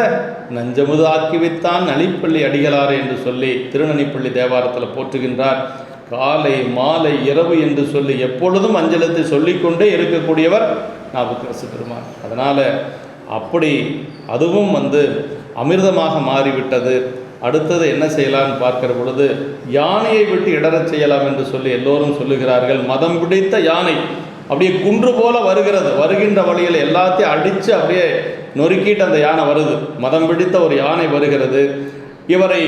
Speaker 1: நஞ்சமுதாக்கி வைத்தான் நனிப்பள்ளி அடிகளார் என்று சொல்லி திருநனிப்பள்ளி தேவாரத்தில் போற்றுகின்றார். காலை மாலை இரவு என்று சொல்லி எப்பொழுதும் அஞ்சலத்தை சொல்லிக்கொண்டே இருக்கக்கூடியவர் நாவுக்கரசு பெருமான். அதனால் அப்படி அதுவும் வந்து அமிர்தமாக மாறிவிட்டது. அடுத்தது என்ன செய்யலாம்னு பார்க்கிற பொழுது யானையை விட்டு இடறச் செய்யலாம் என்று சொல்லி எல்லோரும் சொல்லுகிறார்கள். மதம் பிடித்த யானை அப்படியே குன்று போல வருகின்ற வழியில் எல்லாத்தையும் அடித்து அப்படியே நொறுக்கிட்டு அந்த யானை வருது. மதம் பிடித்த ஒரு யானை வருகிறது. இவரை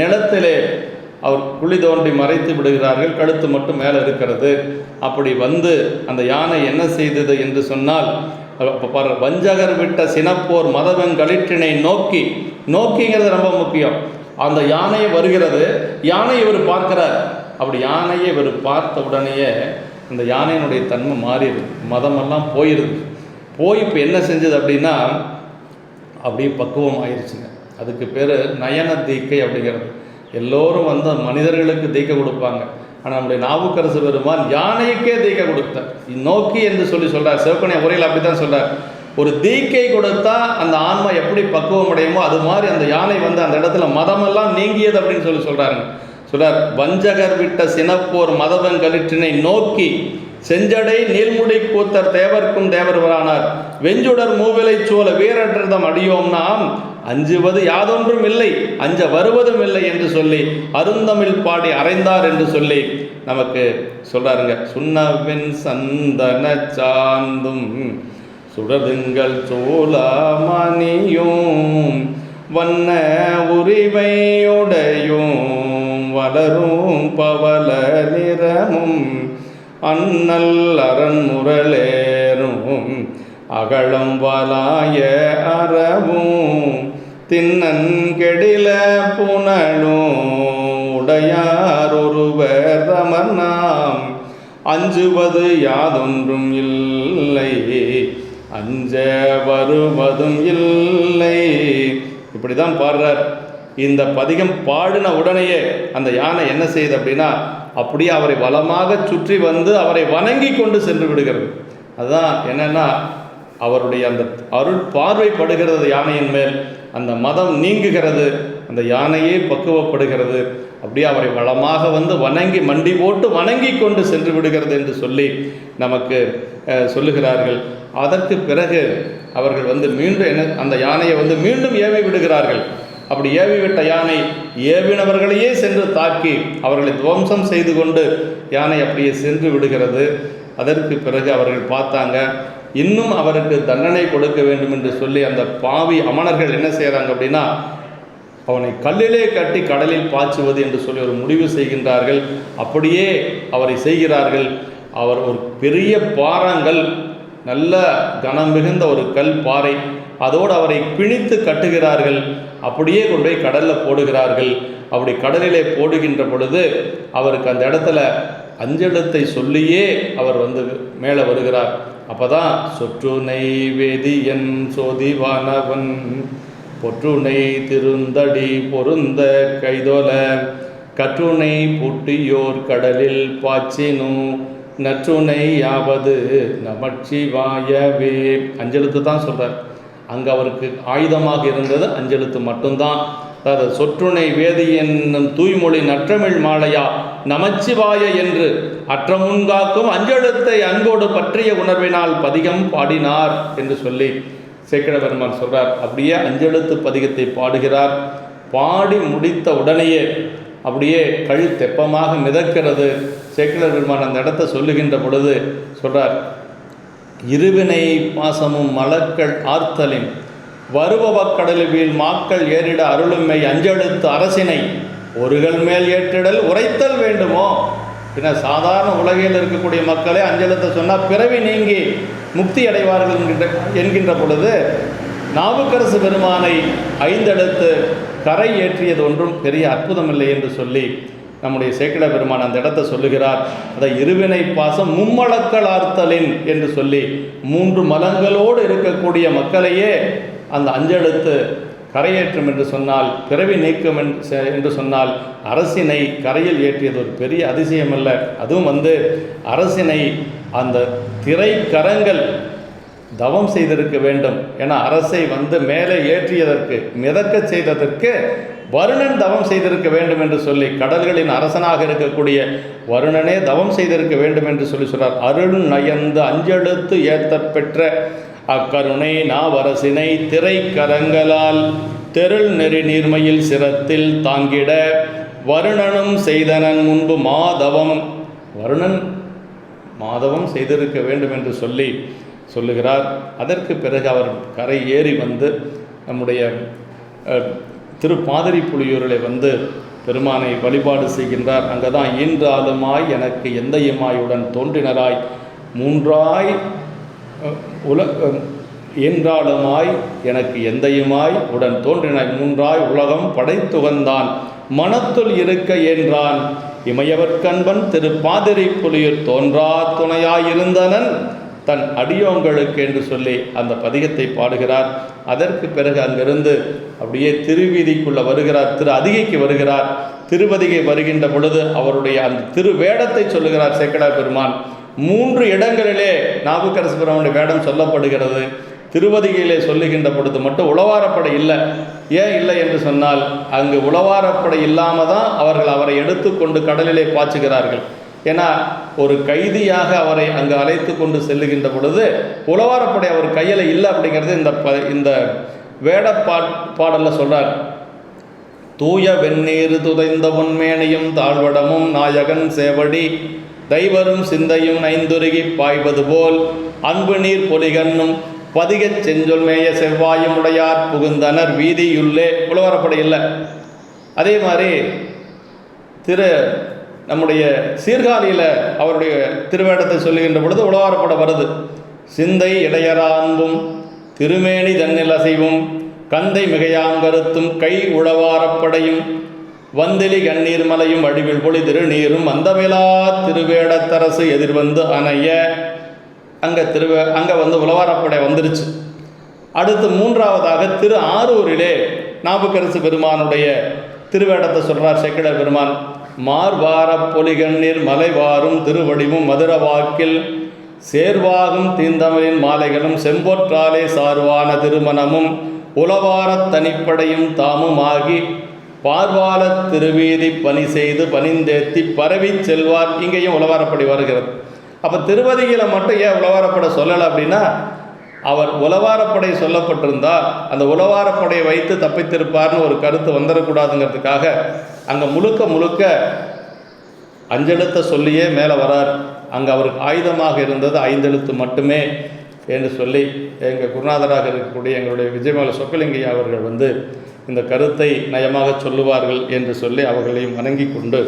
Speaker 1: நிலத்திலே அவர் குழி தோண்டி மறைத்து விடுகிறார்கள். கழுத்து மட்டும் மேலே இருக்கிறது. அப்படி வந்து அந்த யானை என்ன செய்தது என்று சொன்னால், அப்போ பாரு, வஞ்சகர் விட்ட சினப்போர் மதவங்களிற்றினை நோக்கி, நோக்கிங்கிறது ரொம்ப முக்கியம். அந்த யானை வருகிறது, யானை இவர் பார்க்கிறார். அப்படி யானையை இவர் பார்த்த உடனேயே அந்த யானையினுடைய தன்மை மாறிடுது, மதமெல்லாம் போயிடுது. போய் இப்போ என்ன செஞ்சது அப்படின்னா அப்படியே பக்குவம் ஆயிடுச்சுங்க. அதுக்கு பேர் நயன தீக்கை அப்படிங்கிறது. எல்லோரும் வந்து மனிதர்களுக்கு தீக்கை கொடுப்பாங்க, ஆனால் நம்முடைய நாவுக்கரசு பெருமான் யானைக்கே தீக்கை கொடுத்தார். நோக்கி என்று சொல்கிறார். சிவக்கணை உரையில் அப்படி தான் சொல்கிறார். ஒரு தீக்கை கொடுத்தா அந்த ஆன்மா எப்படி பக்குவம் அடையுமோ அது மாதிரி அந்த யானை வந்து அந்த இடத்துல மதமெல்லாம் நீங்கியது அப்படின்னு சொல்கிறாருங்க. சொல்கிறார், வஞ்சகர் விட்ட சினப்போர் மதவங்களிற்றினை நோக்கி செஞ்சடை நீள்முடி கூத்தர் தேவர்க்கும் தேவர்வரானார் வெஞ்சுடர் மூவிலை சோழ வீரற்றதம் அடியோம் நாம் அஞ்சுவது யாதொன்றும் இல்லை, அஞ்ச வருவதும் இல்லை என்று சொல்லி அருந்தமிழ் பாடி அறைந்தார் என்று சொல்லி நமக்கு சொல்கிறாருங்க. சுண்ணவின் சந்தன சாந்தும் சுடதுங்கள் சோழமணியும் வண்ண உரிமையுடையும் வளரும் பவள நிறமும் அண்ணல் அரண்முரலேரும் அகலம் வலாய அறவும் தின்னன் கெடில புனலும் உடையார் ஒருவர் தமர்நாம் அஞ்சுவது யாதொன்றும் இல்லை, அஞ்ச வருவதும் இல்லை. இப்படி தான் பாடுறார். இந்த பதிகம் பாடின உடனேயே அந்த யானை என்ன செய்யுது அப்படின்னா அப்படியே அவரை வலமாக சுற்றி வந்து அவரை வணங்கி கொண்டு சென்று விடுகிறது. அதுதான் என்னென்னா அவருடைய அந்த அருள் பார்வைப்படுகிறது யானையின் மேல், அந்த மதம் நீங்குகிறது, அந்த யானையே பக்குவப்படுகிறது. அப்படியே அவரை வளமாக வந்து வணங்கி மண்டி போட்டு வணங்கி கொண்டு சென்று விடுகிறது என்று சொல்லி நமக்கு சொல்லுகிறார்கள். அதற்கு பிறகு அவர்கள் வந்து மீண்டும் அந்த யானையை வந்து மீண்டும் ஏவி விடுகிறார்கள். அப்படி ஏவி விட்ட யானை ஏவினவர்களையே சென்று தாக்கி அவர்களை துவம்சம் செய்து கொண்டு யானை அப்படியே சென்று விடுகிறது. அதற்கு பிறகு அவர்கள் பார்த்தாங்க, இன்னும் அவருக்கு தண்டனை கொடுக்க வேண்டும் என்று சொல்லி அந்த பாவி அமணர்கள் என்ன செய்கிறாங்க அப்படின்னா அவனை கல்லிலே கட்டி கடலில் பாய்ச்சுவது என்று சொல்லி ஒரு முடிவு செய்கின்றார்கள். அப்படியே அவரை செய்கிறார்கள். அவர் ஒரு பெரிய பாறாங்கல், நல்ல கனம் மிகுந்த ஒரு கல் பாறை, அதோடு அவரை பிணித்து கட்டுகிறார்கள். அப்படியே கொண்டு போய் கடலில் போடுகிறார்கள். அப்படி கடலிலே போடுகின்ற பொழுது அவருக்கு அந்த இடத்துல அஞ்செழுத்தை சொல்லியே அவர் வந்து மேலே வருகிறார். அப்போ தான் சொற்றுனை வேதியன் சோதிவானவன் பொற்றுனை திருந்தடி பொருந்த கைதோல கற்றுனை புட்டியோர் கடலில் பாய்ச்சினும் நற்றுனை யாவது நமச்சிவாயவே. அஞ்செழுத்து தான் சொல்கிறார். அங்கே அவருக்கு ஆயுதமாக இருந்தது அஞ்செழுத்து மட்டும்தான். அதாவது சொற்றுனை வேதி என்னும் தூய்மொழி நற்றமிழ் மாலையா நமச்சிவாய என்று அற்றமுன்காக்கும் அஞ்செழுத்தை அன்போடு பற்றிய உணர்வினால் பதிகம் பாடினார் என்று சொல்லி சேக்கிழ பெருமான் சொல்கிறார். அப்படியே அஞ்செழுத்து பதிகத்தை பாடுகிறார். பாடி முடித்த உடனேயே அப்படியே கழி தெப்பமாக மிதக்கிறது. சேக்கிழ பெருமான் அந்த இடத்த சொல்லுகின்ற பொழுது சொல்கிறார், இருவினை பாசமும் மலக்கள் ஆர்த்தலின் வருபவக்கடலில் வீழ் மாக்கள் ஏறிட அருளுமை அஞ்செழுத்து அரசினை ஒருகள் மேல் ஏற்றிடல் உரைத்தல் வேண்டுமோ. பின்ன சாதாரண உலகில் இருக்கக்கூடிய மக்களே அஞ்செழுத்தை சொன்னால் பிறவி நீங்கி முக்தி அடைவார்கள் என்கின்ற பொழுது நாவுக்கரசு பெருமானை ஐந்தெழுத்து கரை ஏற்றியது ஒன்றும் பெரிய அற்புதமில்லை என்று சொல்லி நம்முடைய சேக்கிழ பெருமான் அந்த இடத்தை சொல்லுகிறார். அதை இருவினை பாசம் மும்மலக்கள் ஆர்த்தலின் என்று சொல்லி 3 மலங்களோடு இருக்கக்கூடிய மக்களையே அந்த அஞ்செழுத்து கரையேற்றும் என்று சொன்னால், பிறவி நீக்கம் என்று சொன்னால் அரசினை கரையில் ஏற்றியது ஒரு பெரிய அதிசயம் அல்ல. அதுவும் வந்து அரசினை அந்த திரைக்கரங்கள் தவம் செய்திருக்க வேண்டும். ஏன்னா அரசை வந்து மேலே ஏற்றியதற்கு மிதக்க செய்ததற்கு வருணன் தவம் செய்திருக்க வேண்டும் என்று சொல்லி, கடல்களின் அரசனாக இருக்கக்கூடிய வருணனே தவம் செய்திருக்க வேண்டும் என்று சொல்லி சொல்றார். அருள் நயந்து அஞ்செழுத்து ஏத்த பெற்ற அக்கருணை நாவரசினை திரைக்கரங்களால் தெருள் நெறி நீர்மையில் சிரத்தில் தாங்கிட வருணனும் செய்தனன் முன்பு மாதவம், வருணன் மாதவம் செய்திருக்க வேண்டும் என்று சொல்லி சொல்லுகிறார். அதற்கு பிறகு அவர் கரை ஏறி வந்து நம்முடைய திருப்பாதிரிப்புலியூரில் வந்து பெருமானை வழிபாடு செய்கின்றார். அங்கே தான் ஈன்றாலுமாய் எனக்கு எந்தையுமாயுடன் தோன்றினராய் மூன்றாய் என்றாலுமாய் எனக்கு எந்தையுமாய் உடன் தோன்றின மூன்றாய் உலகம் படைத்துகந்தான் மனத்துள் இருக்க என்றான் இமையவர்கண்பன் திரு பாதிரி புலியூர் தோன்றா துணையாயிருந்தனன் தன் அடியோங்களுக்கு என்று சொல்லி அந்த பதிகத்தை பாடுகிறார். அதற்கு பிறகு அங்கிருந்து அப்படியே திருவீதிக்குள்ள வருகிறார், திரு அதிகைக்கு வருகிறார். திருவதிகை வருகின்ற பொழுது அவருடைய அந்த திருவேடத்தை சொல்லுகிறார் சேக்கிழார் பெருமான். 3 இடங்களிலே நாவுக்கரசு பெருமானுடைய வேடம் சொல்லப்படுகிறது. திருவதிகையிலே சொல்லுகின்ற பொழுது மட்டும் உளவாரப்படை இல்லை. ஏன் இல்லை என்று சொன்னால் அங்கு உளவாரப்படை இல்லாமல் தான் அவர்கள் அவரை எடுத்துக்கொண்டு கடலிலே பாய்ச்சுகிறார்கள். ஏன்னா ஒரு கைதியாக அவரை அங்கு அழைத்து கொண்டு செல்லுகின்ற பொழுது உளவாரப்படை அவர் கையில் இல்லை அப்படிங்கிறது இந்த வேட பாடலில் சொல்கிறார். தூய வெந்நீர் துதைந்த பொன்மேனையும் தாழ்வடமும் நாயகன் சேவடி தைவரும் சிந்தையும் நைந்துருகி பாய்வது போல் அன்பு நீர் பொலிகன்னும் பதிகச் செஞ்சொல் மேய செவ்வாயும் உடையார் புகுந்தனர் வீதியுள்ளே. உளவாரப்படை இல்லை. அதே மாதிரி நம்முடைய சீர்காழியில் அவருடைய திருவேடத்தை சொல்லுகின்ற பொழுது உளவாரப்படை வருது. சிந்தை இடையரா அன்பும் திருமேனி தன்னில் அசைவும் கந்தை மிகையாங்கருத்தும் கை உளவாரப்படையும் வந்திலி கண்ணீர் மலையும் வடிவில் பொழி திருநீரும் அந்தமிலா திருவேடத்தரசு எதிர்வந்து அணைய அங்கே வந்து உளவாரப்படை வந்துருச்சு. அடுத்து 3ஆவதாக திரு ஆரூரிலே நாவுக்கரசு பெருமானுடைய திருவேடத்தை சொல்கிறார் சேக்கிழார் பெருமான். மார்வார பொலிகண்ணீர் மலைவாரும் திருவடிவும் மதுரவாக்கில் சேர்வாகும் தீந்தமிழின் மாலைகளும் செம்பொற்றாலே சார்வான திருமணமும் உளவாரத் தனிப்படையும் தாமும் ஆகி பார்வால திருவீதி பணி செய்து பணிந்தேத்தி பரவி செல்வார். இங்கேயும் உளவாரப்படை வருகிறது. அப்போ திருவதிகையில் மட்டும் ஏன் உளவாரப்படை சொல்லலை அப்படின்னா, அவர் உளவாரப்படை சொல்லப்பட்டிருந்தால் அந்த உளவாரப்படையை வைத்து தப்பித்திருப்பார்னு ஒரு கருத்து வந்துடக்கூடாதுங்கிறதுக்காக அங்கே முழுக்க 5 எழுத்தை சொல்லியே மேலே வரார். அங்கே அவருக்கு ஆயுதமாக இருந்தது 5 எழுத்து மட்டுமே என்று சொல்லி எங்கள் குருநாதராக இருக்கக்கூடிய எங்களுடைய விஜயமலை சொக்கலிங்கையா அவர்கள் வந்து இந்த கருத்தை நயமாக சொல்லுவார்கள் என்று சொல்லி அவர்களையும் வணங்கி கொண்டு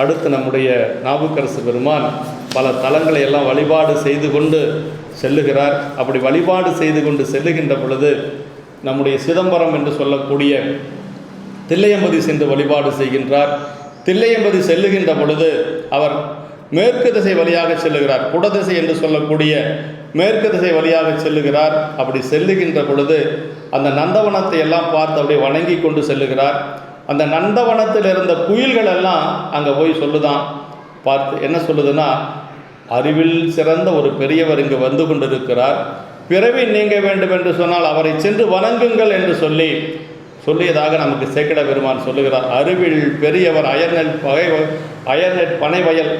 Speaker 1: அடுத்து நம்முடைய நாவுக்கரசு பெருமான் பல தலங்களை எல்லாம் வழிபாடு செய்து கொண்டு செல்லுகிறார். அப்படி வழிபாடு செய்து கொண்டு செல்லுகின்ற பொழுது நம்முடைய சிதம்பரம் என்று சொல்லக்கூடிய தில்லையம்பதி சென்று வழிபாடு செய்கின்றார். தில்லையம்பதி செல்லுகின்ற பொழுது அவர் மேற்கு திசை வழியாக செல்லுகிறார். குடதிசை என்று சொல்லக்கூடிய மேற்கு திசை வழியாக செல்லுகிறார். அப்படி செல்லுகின்ற பொழுது அந்த நந்தவனத்தை எல்லாம் பார்த்து அப்படியே வணங்கி கொண்டு செல்லுகிறார். அந்த நந்தவனத்தில் இருந்த குயில்கள் எல்லாம் அங்கே போய் சொல்லுதான். பார்த்து என்ன சொல்லுதுன்னா, அறிவில் சிறந்த ஒரு பெரியவர் இங்கு வந்து கொண்டிருக்கிறார், பிறவி நீங்க வேண்டும் என்று சொன்னால் அவரை சென்று வணங்குங்கள் என்று சொல்லியதாக நமக்கு சேக்கிட பெருமான் சொல்லுகிறார். அறிவில் பெரியவர் அயர்நெட் பனைவயல்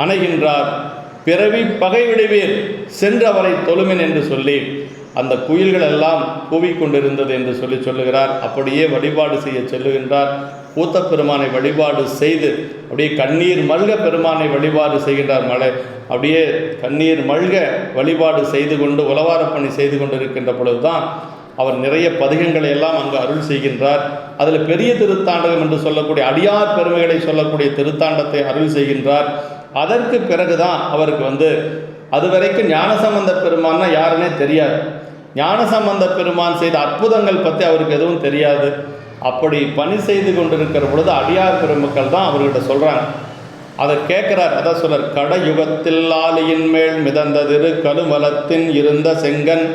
Speaker 1: அணைகின்றார், பிறவி பகை விடுவீர் சென்று அவரை தொழுமின் என்று சொல்லி அந்த குயில்கள் எல்லாம் கூவிக்கொண்டிருந்தது என்று சொல்லுகிறார். அப்படியே வழிபாடு செய்ய செல்லுகின்றார். கூத்த பெருமானை வழிபாடு செய்து அப்படியே கண்ணீர் மல்க பெருமானை வழிபாடு செய்கின்றார். அப்படியே கண்ணீர் மல்க வழிபாடு செய்து கொண்டு உளவாரப்பணி செய்து கொண்டு இருக்கின்ற பொழுதுதான் அவர் நிறைய பதிகங்களை எல்லாம் அங்கு அருள் செய்கின்றார். அதில் பெரிய திருத்தாண்டகம் என்று சொல்லக்கூடிய அடியார் பெருமைகளை சொல்லக்கூடிய திருத்தாண்டத்தை அருள் செய்கின்றார். அதற்கு பிறகுதான் அவருக்கு வந்து அதுவரைக்கும் ஞானசம்பந்த பெருமான்னா யாருன்னே தெரியாது. ஞானசம்பந்த பெருமான் செய்த அற்புதங்கள் பற்றி அவருக்கு எதுவும் தெரியாது. அப்படி பணி செய்து கொண்டிருக்கிற பொழுது அடியார் பெருமக்கள் தான் அவர்கிட்ட சொல்கிறாங்க. அதை கேட்குறார். அதான் சொல்றார், கடயுகத்தில் ஆலியின் மேல் மிதந்த திரு கழுமலத்தின் இருந்த செங்கன்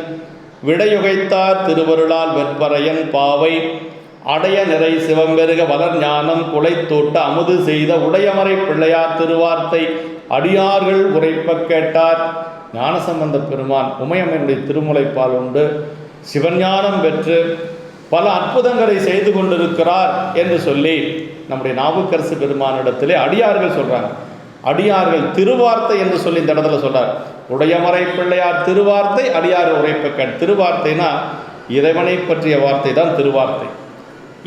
Speaker 1: விடையுகைத்தார் திருவருளால் வெற்பறையன் பாவை அடைய நிறை சிவம்பெருக வளர் ஞானம் குலைத்தூட்ட அமுது செய்த உடையமறை பிள்ளையார் திருவார்த்தை அடியார்கள் உரைப்ப கேட்டார். ஞானசம்பந்த பெருமான் உமையம்மனுடைய திருமுலைப்பால் உண்டு சிவஞானம் பெற்று பல அற்புதங்களை செய்து கொண்டிருக்கிறார் என்று சொல்லி நம்முடைய நாவுக்கரசு பெருமானிடத்திலே அடியார்கள் சொல்கிறாங்க. அடியார்கள் திருவார்த்தை என்று சொல்லி இந்த இடத்துல சொல்கிறார். உடையமறை பிள்ளையார் திருவார்த்தை அடியார் உரைப்ப. திருவார்த்தைனா இறைவனை பற்றிய வார்த்தை தான் திருவார்த்தை.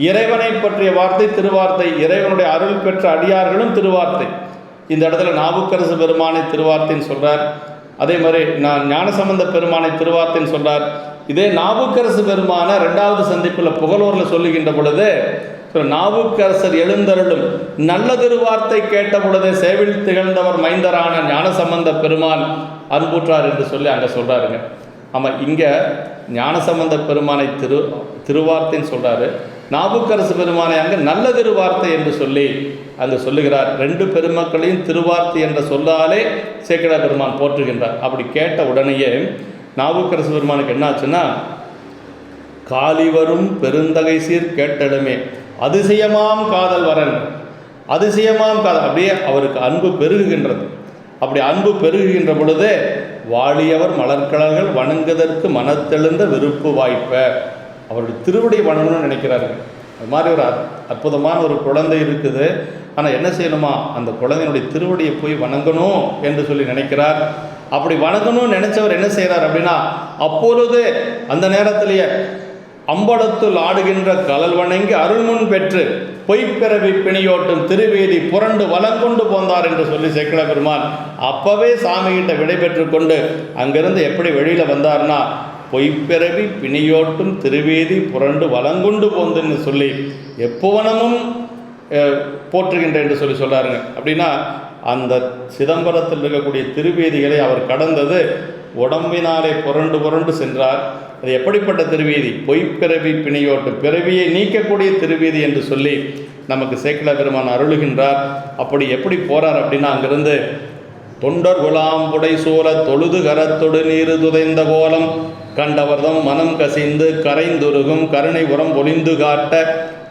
Speaker 1: இறைவனை பற்றிய வார்த்தை திருவார்த்தை. இறைவனுடைய அருள் பெற்ற அடியார்களும் திருவார்த்தை. இந்த இடத்துல நாவுக்கரசு பெருமானை திருவார்த்தைன்னு சொல்கிறார். அதே மாதிரி ஞானசம்பந்த பெருமானை திருவார்த்தைன்னு சொல்கிறார். இதே நாவுக்கரசு பெருமான 2வது சந்திப்பில் புகழூரில் சொல்லுகின்ற பொழுது நாவுக்கரசர் எழுந்தருளும் நல்ல திருவார்த்தை கேட்ட பொழுதே சேவில் திகழ்ந்தவர் மைந்தரான ஞானசம்பந்த பெருமான் அன்புற்றார் என்று சொல்லி அங்கே சொல்கிறாருங்க. ஆமாம், இங்கே ஞானசம்பந்த பெருமானை திருவார்த்தைன்னு சொல்கிறாரு, நாவுக்கரசு பெருமானை அங்கே நல்ல திருவார்த்தை என்று சொல்லி அங்கே சொல்லுகிறார். ரெண்டு பெருமக்களையும் திருவார்த்தை என்ற சொல்லாலே சேக்கிழார் பெருமான் போற்றுகின்றார். அப்படி கேட்ட உடனேயே நாவுக்கரசு பெருமானுக்கு என்னாச்சுன்னா, காலிவரும் பெருந்தகை சீர் கேட்டலுமே அதிசயமாம் காதல் வரன், அதிசயமாம் காதல், அப்படியே அவருக்கு அன்பு பெருகுகின்றது. அப்படி அன்பு பெருகுகின்ற பொழுதே வாழியவர் மலர்கடல்கள் வணங்குவதற்கு மனத்தெழுந்த விருப்பு வாய்ப்ப, அவருடைய திருவடி வணங்கணும்னு நினைக்கிறாரு. அது மாதிரி ஒரு அற்புதமான ஒரு குழந்தை இருக்குது, ஆனால் என்ன செய்யணுமா, அந்த குழந்தையினுடைய திருவடியை போய் வணங்கணும் என்று சொல்லி நினைக்கிறார். அப்படி வணங்கணும்னு நினைச்சவர் என்ன செய்கிறார் அப்படின்னா, அப்பொழுது அந்த நேரத்திலேயே அம்பலத்துள் ஆடுகின்ற கலல் வணங்கி அருள்முன் பெற்று பொய்ப்பிறவி பிணியோட்டும் திருவேதி புரண்டு வலங்கொண்டு போந்தார் என்று சொல்லி சேக்கிழார் பெருமான் அப்பவே சாமிகிட்ட விடை பெற்று கொண்டு அங்கிருந்து எப்படி வெளியில் வந்தார்னா, பொய்ப்பிறவி பிணியோட்டும் திருவேதி புரண்டு வலங்கொண்டு போந்துன்னு சொல்லி எப்போவனமும் போற்றுகின்ற என்று சொல்லி சொல்கிறாருங்க. அப்படின்னா அந்த சிதம்பரத்தில் இருக்கக்கூடிய திருவேதிகளை அவர் கடந்தது உடம்பினாலே புரண்டு புரண்டு சென்றார். அது எப்படிப்பட்ட திருவீதி? பொய்ப்பிறவி பிணியோட்டு, பிறவியை நீக்கக்கூடிய திருவீதி என்று சொல்லி நமக்கு சேக்கிழார் பெருமான் அருளுகின்றார். அப்படி எப்படி போகிறார் அப்படின்னா, அங்கிருந்து தொண்டர் குலாம் புடை சூழ தொழுது கரத்தொடு நீரு துதைந்த கோலம் கண்டவர்தம் மனம் கசிந்து கரைந்துருகும் கருணை உரம் பொழிந்து காட்ட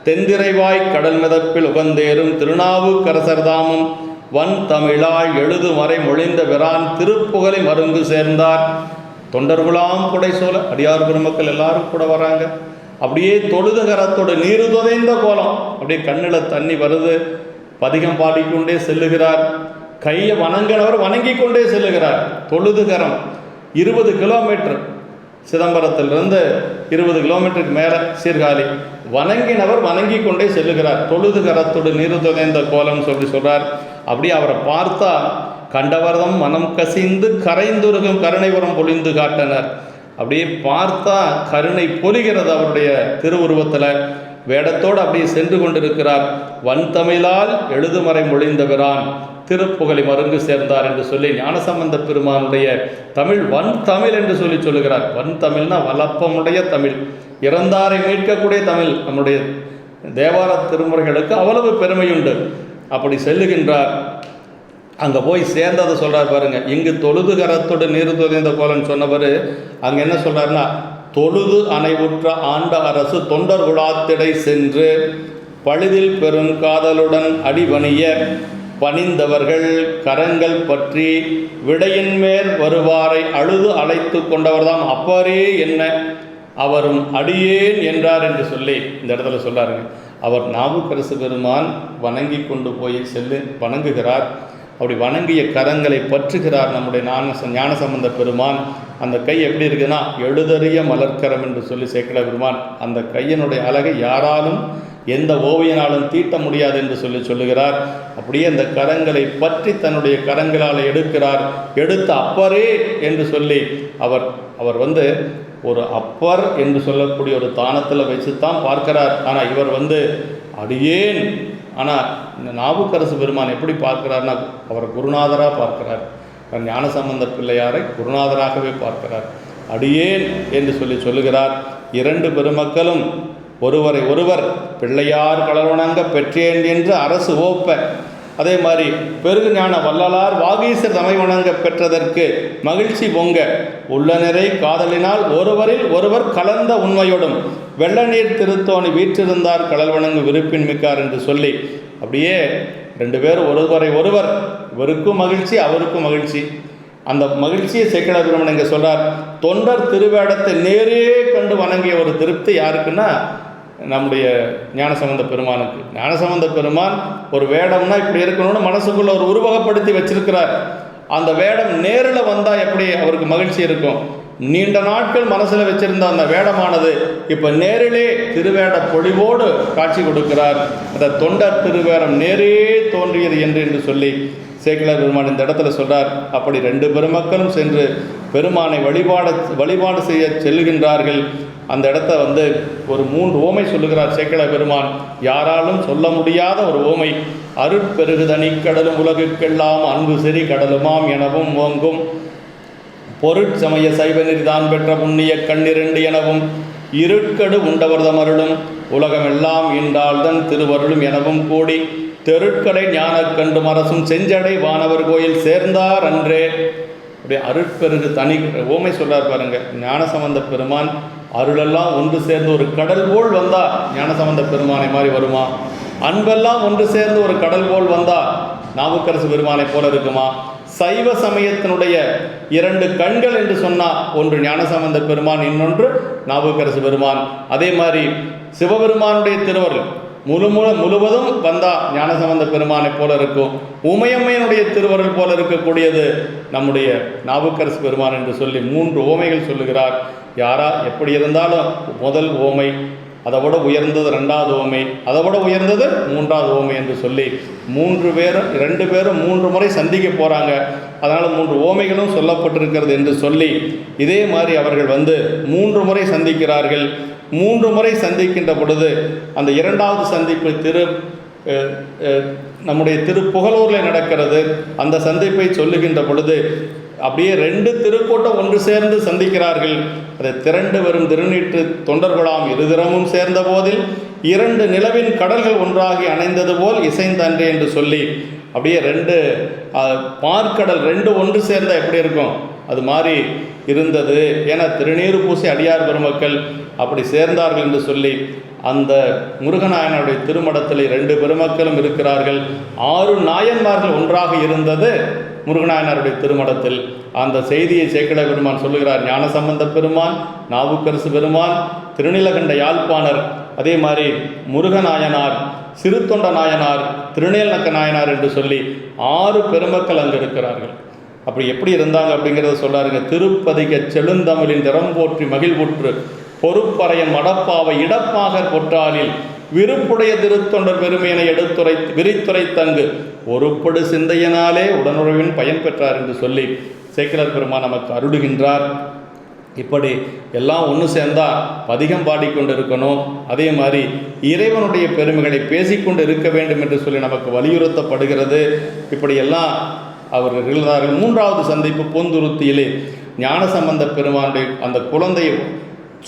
Speaker 1: தென்திரைவாய் கடல் மிதப்பில் உகந்தேறும் திருநாவுக்கரசர்தாமும் வன் தமிழாய் எழுது மறை மொழிந்த பிரான் திருப்புகழை மருங்கு சேர்ந்தார். தொண்டர்களாம் புடை சோழ அடியார் பெருமக்கள் எல்லாரும் கூட வராங்க. அப்படியே தொழுது கரத்தோடு நீரு துதைந்த கோலம், அப்படியே கண்ணில் தண்ணி வருது. பதிகம் பாடிக்கொண்டே செல்லுகிறார். கையை வணங்கினவர் வணங்கி கொண்டே செல்லுகிறார். தொழுது கரம் 20 கிலோமீட்டர், சிதம்பரத்திலிருந்து 20 கிலோமீட்டருக்கு மேலே சீர்காழி. வணங்கினவர் வணங்கி கொண்டே செல்லுகிறார். தொழுது கரத்தோடு நீரு துதைந்த கோலம் சொல்லி சொல்கிறார். அப்படியே அவரை பார்த்தா கண்டவர்தம் மனம் கசிந்து கரைந்துருகும் கருணை உரம் பொழிந்து காட்டினர். அப்படியே பார்த்தா கருணை பொழிகிறது அவருடைய திருவுருவத்தில். வேடத்தோடு அப்படியே சென்று கொண்டிருக்கிறார். வன் தமிழால் எழுதுமறை மொழிந்தவரான் திருப்புகழை மருங்கு சேர்ந்தார் என்று சொல்லி ஞானசம்பந்த பெருமானுடைய தமிழ் வன் தமிழ் என்று சொல்லி சொல்லுகிறார். வன் தமிழ்னா வளப்பமுடைய தமிழ், இறந்தாரை மீட்கக்கூடிய தமிழ். நம்முடைய தேவார திருமுறைகளுக்கு அவ்வளவு பெருமையுண்டு. அப்படி செல்லுகின்றார். அங்கே போய் சேர்ந்ததை சொல்கிறார் பாருங்க. இங்கு தொழுது கரத்தோடு நீரு துதைந்த கோலன்னு சொன்னவர் அங்கே என்ன சொல்கிறாருன்னா, தொழுது அணைவுற்ற ஆண்ட அரசு தொண்டர் குழாத்திடை சென்று பழுதில் பெருங்காதலுடன் அடிபணிய பணிந்தவர்கள் கரங்கள் பற்றி விடையின் மேல் வருவாரை அழுது அழைத்து கொண்டவர்தான் அப்பரே என்ன அவரும் அடியேன் என்றார் என்று சொல்லி இந்த இடத்துல சொல்லாருங்க. அவர் நாவுக்கரசு பெருமான் வணங்கி கொண்டு போய் வணங்குகிறார். அப்படி வணங்கிய கரங்களை பற்றுகிறார் நம்முடைய ஞானசம்பந்த பெருமான். அந்த கை எப்படி இருக்குன்னா, எழுதறிய மலர்க்கரம் என்று சொல்லி சேக்கிழார் பெருமான் அந்த கையினுடைய அழகை யாராலும் எந்த ஓவியனாலும் தீட்ட முடியாது என்று சொல்லி சொல்லுகிறார். அப்படியே அந்த கரங்களை பற்றி தன்னுடைய கரங்களால் எடுக்கிறார். எடுத்த அப்பரே என்று சொல்லி அவர் ஒரு அப்பர் என்று சொல்லக்கூடிய ஒரு தானத்தில் வச்சு தான் பார்க்கிறார். ஆனால் இவர் அடியேன். ஆனால் இந்த நாவுக்கரசு பெருமான் எப்படி பார்க்கிறார்னா, அவர் குருநாதராக பார்க்கிறார். ஞானசம்பந்த பிள்ளையாரை குருநாதராகவே பார்க்கிறார். அடியேன் என்று சொல்லி சொல்லுகிறார். 2 பெருமக்களும் ஒருவரை ஒருவர் பிள்ளையார் கலவணங்க பெற்றேன் என்று அரசு ஓப்ப, அதே மாதிரி பெருகு ஞான வள்ளலார் வாகீசர் தமை வணங்க பெற்றதற்கு மகிழ்ச்சி பொங்க உள்ள நிறை காதலினால் ஒருவரில் ஒருவர் கலந்த உண்மையோடும் வெள்ள நீர் திருத்தோணி வீற்றிருந்தார் கடல் வணங்கு விருப்பின் மிக்கார் என்று சொல்லி அப்படியே 2 பேரும் ஒருவரை ஒருவர், இவருக்கும் மகிழ்ச்சி அவருக்கும் மகிழ்ச்சி. அந்த மகிழ்ச்சியை சேக்கிழார் பெருமான் இங்கே சொல்கிறார். தொண்டர் திருவேடத்தை நேரே கண்டு வணங்கிய ஒரு திருப்தி யாருக்குன்னா நம்முடைய ஞானசம்பந்த பெருமானுக்கு. ஞானசம்பந்த பெருமான் ஒரு வேடம்னா இப்படி இருக்கணும்னு மனசுக்குள்ள ஒரு உருவகப்படுத்தி வச்சிருக்கிறார். அந்த வேடம் நேரில் வந்தால் எப்படி அவருக்கு மகிழ்ச்சி இருக்கும். நீண்ட நாட்கள் மனசில் வச்சிருந்த அந்த வேடமானது இப்போ நேரிலே திருவேட பொழிவோடு காட்சி கொடுக்கிறார். அந்த தொண்டர் திருவேடம் நேரே தோன்றியது என்று சொல்லி சேக்கிழார் பெருமான் இந்த இடத்துல சொல்றார். அப்படி 2 பெருமக்களும் சென்று பெருமானை வழிபாடு செய்ய செல்லுகின்றார்கள். அந்த இடத்த ஒரு 3 ஓமை சொல்லுகிறார் சேக்கிழார் பெருமான். யாராலும் சொல்ல முடியாத ஒரு ஓமை. அருட்பெருகுதனி கடலும் உலகுக்கெல்லாம் அன்பு செறி கடலுமாம் எனவும் ஓங்கும் பொருட்சமய சைவநெறிதான் பெற்ற புண்ணிய கண்ணிரண்டு எனவும் இருட்கடு உண்டவர்தம் அருளும் உலகமெல்லாம் ஈண்டாள்தன் திருவருளும் எனவும் கூடி தெருட்கடை ஞானக் கண்டும் அரசும் செஞ்சடை வானவர் கோயில் சேர்ந்தார் அன்றே. அப்படியே அருட்பெருகு தனி ஓமை சொல்றார் பாருங்க. ஞானசம்பந்த பெருமான் அருளெல்லாம் ஒன்று சேர்ந்து ஒரு கடல் போல் வந்தா ஞானசம்பந்த பெருமானை மாதிரி வருமா? அன்பெல்லாம் ஒன்று சேர்ந்து ஒரு கடல் போல் வந்தா நாவுக்கரசு பெருமானை போல இருக்குமா? சைவ சமயத்தினுடைய 2 கண்கள் என்று சொன்னால் ஒன்று ஞானசம்பந்த பெருமான், இன்னொன்று நாவுக்கரசு பெருமான். அதே மாதிரி சிவபெருமானுடைய திருவருள் முழுவதும் வந்தா ஞானசம்பந்த பெருமானை போல இருக்கும். உமையம்மையினுடைய திருவருள் போல இருக்கக்கூடியது நம்முடைய நாவுக்கரசு பெருமான் என்று சொல்லி 3 ஓமைகள் சொல்லுகிறார். யாரா எப்படி இருந்தாலும் முதல் ஓமை, அதை விட உயர்ந்தது 2வது ஓமை, அதை விட உயர்ந்தது 3வது ஓமை என்று சொல்லி 2 பேரும் 3 முறை சந்திக்க போகிறாங்க. அதனால் 3 ஓமைகளும் சொல்லப்பட்டிருக்கிறது என்று சொல்லி இதே மாதிரி அவர்கள் 3 முறை சந்திக்கிறார்கள். 3 முறை சந்திக்கின்ற பொழுது அந்த 2வது சந்திப்பு நம்முடைய திருப்புகலூரில் நடக்கிறது. அந்த சந்திப்பை சொல்லுகின்ற பொழுது அப்படியே 2 திருக்கூட்டம் ஒன்று சேர்ந்து சந்திக்கிறார்கள். அதை திரண்டு வரும் திருநீற்று தொண்டர்களாம் இருதிறமும் சேர்ந்த போதில் 2 நிலவின் கடல்கள் ஒன்றாகி அணைந்தது போல் இசைந்தன்றே என்று சொல்லி அப்படியே 2 பார்க்கடல் 2 ஒன்று சேர்ந்தால் எப்படி இருக்கும் அது மாதிரி இருந்தது. ஏன்னா திருநீறு பூசி அடியார் பெருமக்கள் அப்படி சேர்ந்தார்கள் என்று சொல்லி அந்த முருகநாயனருடைய திருமடத்தில் 2 பெருமக்களும் இருக்கிறார்கள். 6 நாயன்மார்கள் ஒன்றாக இருந்தது முருகநாயனாருடைய திருமடத்தில். அந்த செய்தியை சேக்கிழார் பெருமான் சொல்லுகிறார். ஞானசம்பந்த பெருமான், நாவுக்கரசு பெருமான், திருநீலகண்ட யாழ்ப்பாணர், அதே மாதிரி முருகநாயனார், சிறுத்தொண்ட நாயனார், திருநீலநக்க நாயனார் என்று சொல்லி 6 பெருமக்கள் அங்கு இருக்கிறார்கள். அப்படி எப்படி இருந்தாங்க அப்படிங்கிறத சொல்றாருங்க. திருப்பதிக செழுந்தமிழின் திறம் போற்றி மகிழ்வுற்று பொறுப்பறையன் மடப்பாவை இடப்பாகர் பொற்றாலில் விருப்புடைய திருத்தொண்டர் பெருமையினை விரித்துரை தங்கு ஒருப்படு சிந்தையனாலே உடனுறவின் பயன் பெற்றார் என்று சொல்லி சேக்கிழார் பெருமான் நமக்கு அருளுகின்றார். இப்படி எல்லாம் ஒன்று சேர்ந்தால் பதிகம் பாடிக்கொண்டு இருக்கணும். அதே மாதிரி இறைவனுடைய பெருமைகளை பேசிக்கொண்டு இருக்க வேண்டும் என்று சொல்லி நமக்கு வலியுறுத்தப்படுகிறது. இப்படியெல்லாம் அவர்கள் இருந்தார்கள். 3வது சந்திப்பு பூந்துருத்தியிலே ஞானசம்பந்த பெருமானுடைய அந்த குழந்தையை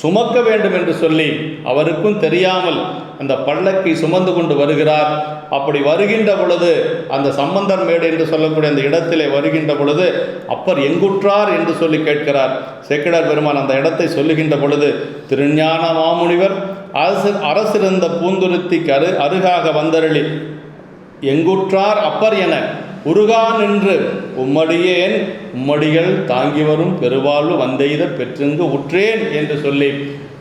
Speaker 1: சுமக்க வேண்டும் என்று சொல்லி அவருக்கும் தெரியாமல் அந்த பல்லக்கை சுமந்து கொண்டு வருகிறார். அப்படி வருகின்ற பொழுது அந்த சம்பந்தர் மேடு என்று சொல்லக்கூடிய அந்த இடத்திலே வருகின்ற பொழுது அப்பர் எங்குற்றார் என்று சொல்லி கேட்கிறார். சேக்கிழார் பெருமான் அந்த இடத்தை சொல்லுகின்ற பொழுது திருஞான மாமுனிவர் அரசிருந்த பூந்துருத்திக்கு அருகாக வந்தருளி எங்குற்றார் அப்பர் என உருகா நின்று உம்மடியேன் உம்மடிகள் தாங்கி வரும் பெருவாழ்வு வந்தெய்த பெற்றுங்கு உற்றேன் என்று சொல்லி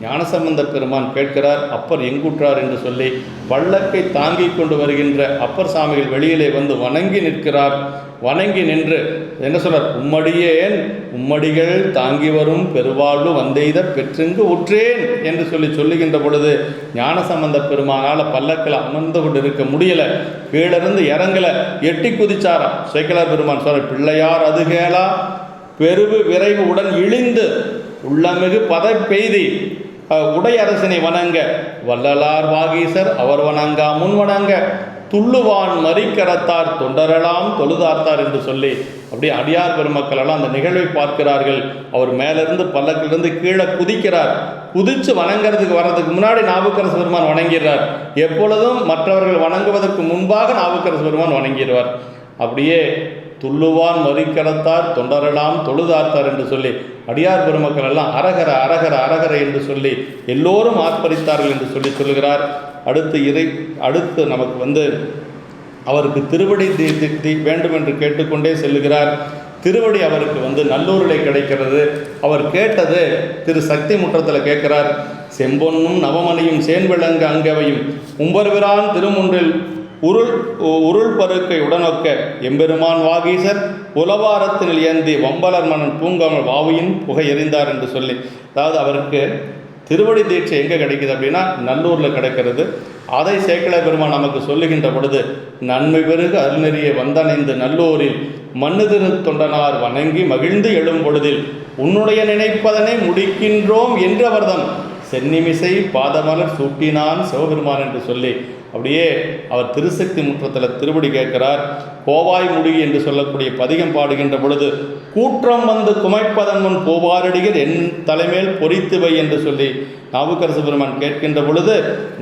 Speaker 1: ஞானசம்பந்த பெருமான் கேட்கிறார். அப்பர் எங்குற்றார் என்று சொல்லி பல்லக்கை தாங்கி கொண்டு வருகின்ற அப்பர் சாமிகள் வெளியிலே வணங்கி நிற்கிறார். வணங்கி நின்று என்ன சொல்றார்? உம்மடியேன் உம்மடிகள் தாங்கி வரும் பெருவாழ்வு வந்தெய்த பெற்றுங்கு உற்றேன் என்று சொல்லுகின்ற பொழுது ஞானசம்பந்த பெருமானால் பல்லக்கில் அமர்ந்து கொண்டு இருக்க முடியல. கீழிருந்து இறங்கல, எட்டி குதிச்சாரா. சேக்கிழார் பெருமான் சொல்ற பிள்ளையார் அது கேளா பெருவு விரைவு உடன் இழிந்து உள்ளமிகு பதை பெய்தி உடையரசனை வணங்க வள்ளலார் வாகீசர் அவர் வணங்கா முன் வணங்க துள்ளுவான் மறிக்கரத்தார் தொண்டரெல்லாம் தொழுதார்த்தார் என்று சொல்லி அப்படியே அடியார் பெருமக்கள் எல்லாம் அந்த நிகழ்வை பார்க்கிறார்கள். அவர் மேலிருந்து பல்லக்கிலிருந்து கீழே குதிக்கிறார். குதித்து வணங்கிறதுக்கு வர்றதுக்கு முன்னாடி நாவுக்கரசு பெருமான் வணங்கிடுறார். எப்பொழுதும் மற்றவர்கள் வணங்குவதற்கு முன்பாக நாவுக்கரசு பெருமான் வணங்கிடுவார். அப்படியே துள்ளுவான் மறிக்கரத்தார் தொண்டரெல்லாம் தொழுதார்த்தார் என்று சொல்லி அடியார் பெருமக்கள் எல்லாம் அரகர அரகர அரகர என்று சொல்லி எல்லோரும் ஆர்ப்பரித்தார்கள் என்று சொல்லுகிறார். அடுத்து நமக்கு அவருக்கு திருவடி வேண்டும் என்று கேட்டுக்கொண்டே செல்லுகிறார். திருவடி அவருக்கு நல்லூரிலே கிடைக்கிறது. அவர் கேட்டது திரு சக்தி முற்றத்தில் கேட்கிறார். செம்பொன்னும் நவமணியும் சேன்விளங்க அங்கவையும் உம்பர்விரான் திருமுன்றில் உருள் பருக்கை உடனொக்க எம்பெருமான் வாகீசர் உலவாரத்தினில் ஏந்தி வம்பலர் மன்னன் பூங்காமல் வாவியின் புகை எறிந்தார் என்று சொல்லி, அதாவது அவருக்கு திருவடி தீட்சை எங்கே கிடைக்குது அப்படின்னா நல்லூரில் கிடைக்கிறது. அதை சேக்கிழார் பெருமான் நமக்கு சொல்லுகின்ற பொழுது, நன்மை பெருகு அருள்நெறிய வந்தணைந்து நல்லூரில் மண்ணுதிரு தொண்டனார் வணங்கி மகிழ்ந்து எழும் பொழுதில் உன்னுடைய நினைப்பதனை முடிக்கின்றோம் என்று அவர்தம் சென்னிமிசை பாதமலர் சூட்டினான் சிவபெருமான் என்று சொல்லி அப்படியே அவர் திருசக்தி முற்றத்தில் திருவடி கேட்கிறார். கோவாய் முடி என்று சொல்லக்கூடிய பதிகம் பாடுகின்ற பொழுது, கூற்றம் வந்து குமைப்பதன் முன் போவாரடிகள் என் தலைமேல் பொறித்துவை என்று சொல்லி நாவுக்கரசு பெருமான் கேட்கின்ற பொழுது,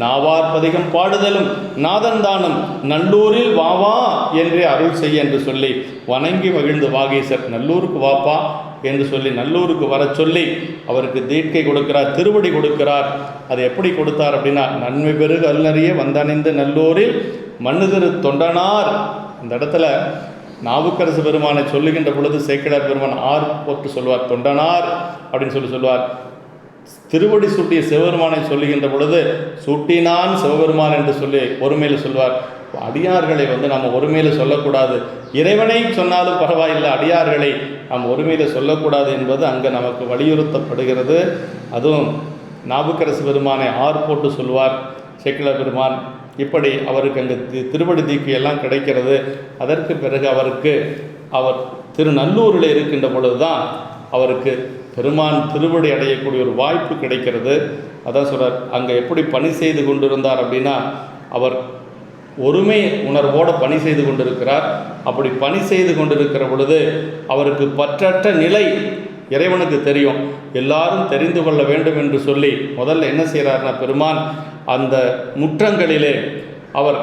Speaker 1: நாவார் பதிகம் பாடுதலும் நாதன்தானும் நல்லூரில் வாவா என்றே அருள் செய்ய என்று சொல்லி வணங்கி மகிழ்ந்து வாகீசர் நல்லூருக்கு வாப்பா என்று சொல்லி நல்லூருக்கு வர சொல்லி அவருக்கு தீட்கை கொடுக்கிறார், திருவடி கொடுக்கிறார். அது எப்படி கொடுத்தார் அப்படின்னா, நன்மை பெருகு அருள்நெறிய வந்தணைந்து நல்லூரில் மண்ணுதிரு தொண்டனார். அந்த இடத்துல நாவுக்கரசு பெருமானை சொல்லுகின்ற பொழுது சேக்கிழார் பெருமான் ஆர் போட்டு சொல்வார், தொண்டனார் அப்படின்னு சொல்லுவார். திருவடி சூட்டிய சிவபெருமானை சொல்லுகின்ற பொழுது சூட்டினான் சிவபெருமான் என்று சொல்லி ஒருமையில் சொல்வார். அடியார்களை நம்ம ஒருமையில் சொல்லக்கூடாது, இறைவனை சொன்னாலும் பரவாயில்லை, அடியார்களை நாம் ஒருமையில் சொல்லக்கூடாது என்பது அங்கே நமக்கு வலியுறுத்தப்படுகிறது. அதுவும் நாவுக்கரசு பெருமானை ஆர் போட்டு சொல்வார் சேக்கிழார் பெருமான். இப்படி அவருக்கு அங்கே திருவடி தீக்கு எல்லாம் கிடைக்கிறது. அதற்கு பிறகு அவர் திருநல்லூரில் இருக்கின்ற பொழுது தான் அவருக்கு பெருமான் திருவடி அடையக்கூடிய ஒரு வாய்ப்பு கிடைக்கிறது. அதான் சொல்கிறார், அங்கே எப்படி பணி செய்து கொண்டிருந்தார் அப்படின்னா, அவர் ஒருமை உணர்வோடு பணி செய்து கொண்டிருக்கிறார். அப்படி பணி செய்து கொண்டிருக்கிற பொழுது அவருக்கு பற்றற்ற நிலை இறைவனுக்கு தெரியும். எல்லாரும் தெரிந்து கொள்ள வேண்டும் என்று சொல்லி முதல்ல என்ன செய்கிறார்னா, பெருமான் அந்த முற்றங்களிலே அவர்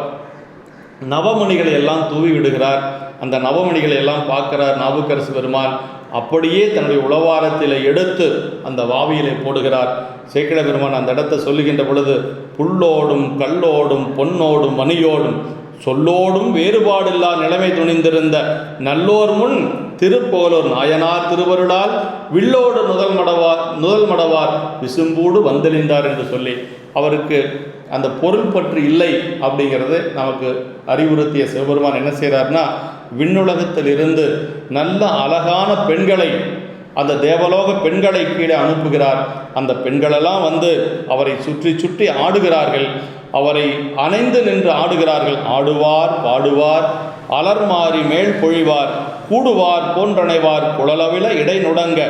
Speaker 1: நவமணிகளை எல்லாம் தூவி விடுகிறார். அந்த நவமணிகளை எல்லாம் பார்க்கிறார் நாவுக்கரசு பெருமான். அப்படியே தன்னுடைய உளவாரத்தில் எடுத்து அந்த வாவியிலே போடுகிறார். சேக்கிழார் பெருமான் அந்த இடத்தை சொல்லுகின்ற பொழுது, புல்லோடும் கல்லோடும் பொன்னோடும் மணியோடும் சொல்லோடும் வேறுபாடில்லா நிலைமை துணிந்திருந்த நல்லோர் முன் திருப்போலோர் நாயனார் திருவருளால் வில்லோடு நுதல் மடவார் விசும்பூடு வந்தெளிந்தார் என்று சொல்லி அவருக்கு அந்த பொருள் பற்றி இல்லை அப்படிங்கிறது நமக்கு அறிவுறுத்திய சிவபெருமான் என்ன செய்கிறார்னா, விண்ணுலகத்தில் இருந்து நல்ல அழகான பெண்களை, அந்த தேவலோக பெண்களை கீழே அனுப்புகிறார். அந்த பெண்களெல்லாம் அவரை சுற்றி சுற்றி ஆடுகிறார்கள், அவரை அணைந்து நின்று ஆடுகிறார்கள். ஆடுவார் பாடுவார் அலர்மாறி மேல் பொழிவார் கூடுவார் போன்றணைவார் குழலவில இடை நுடங்க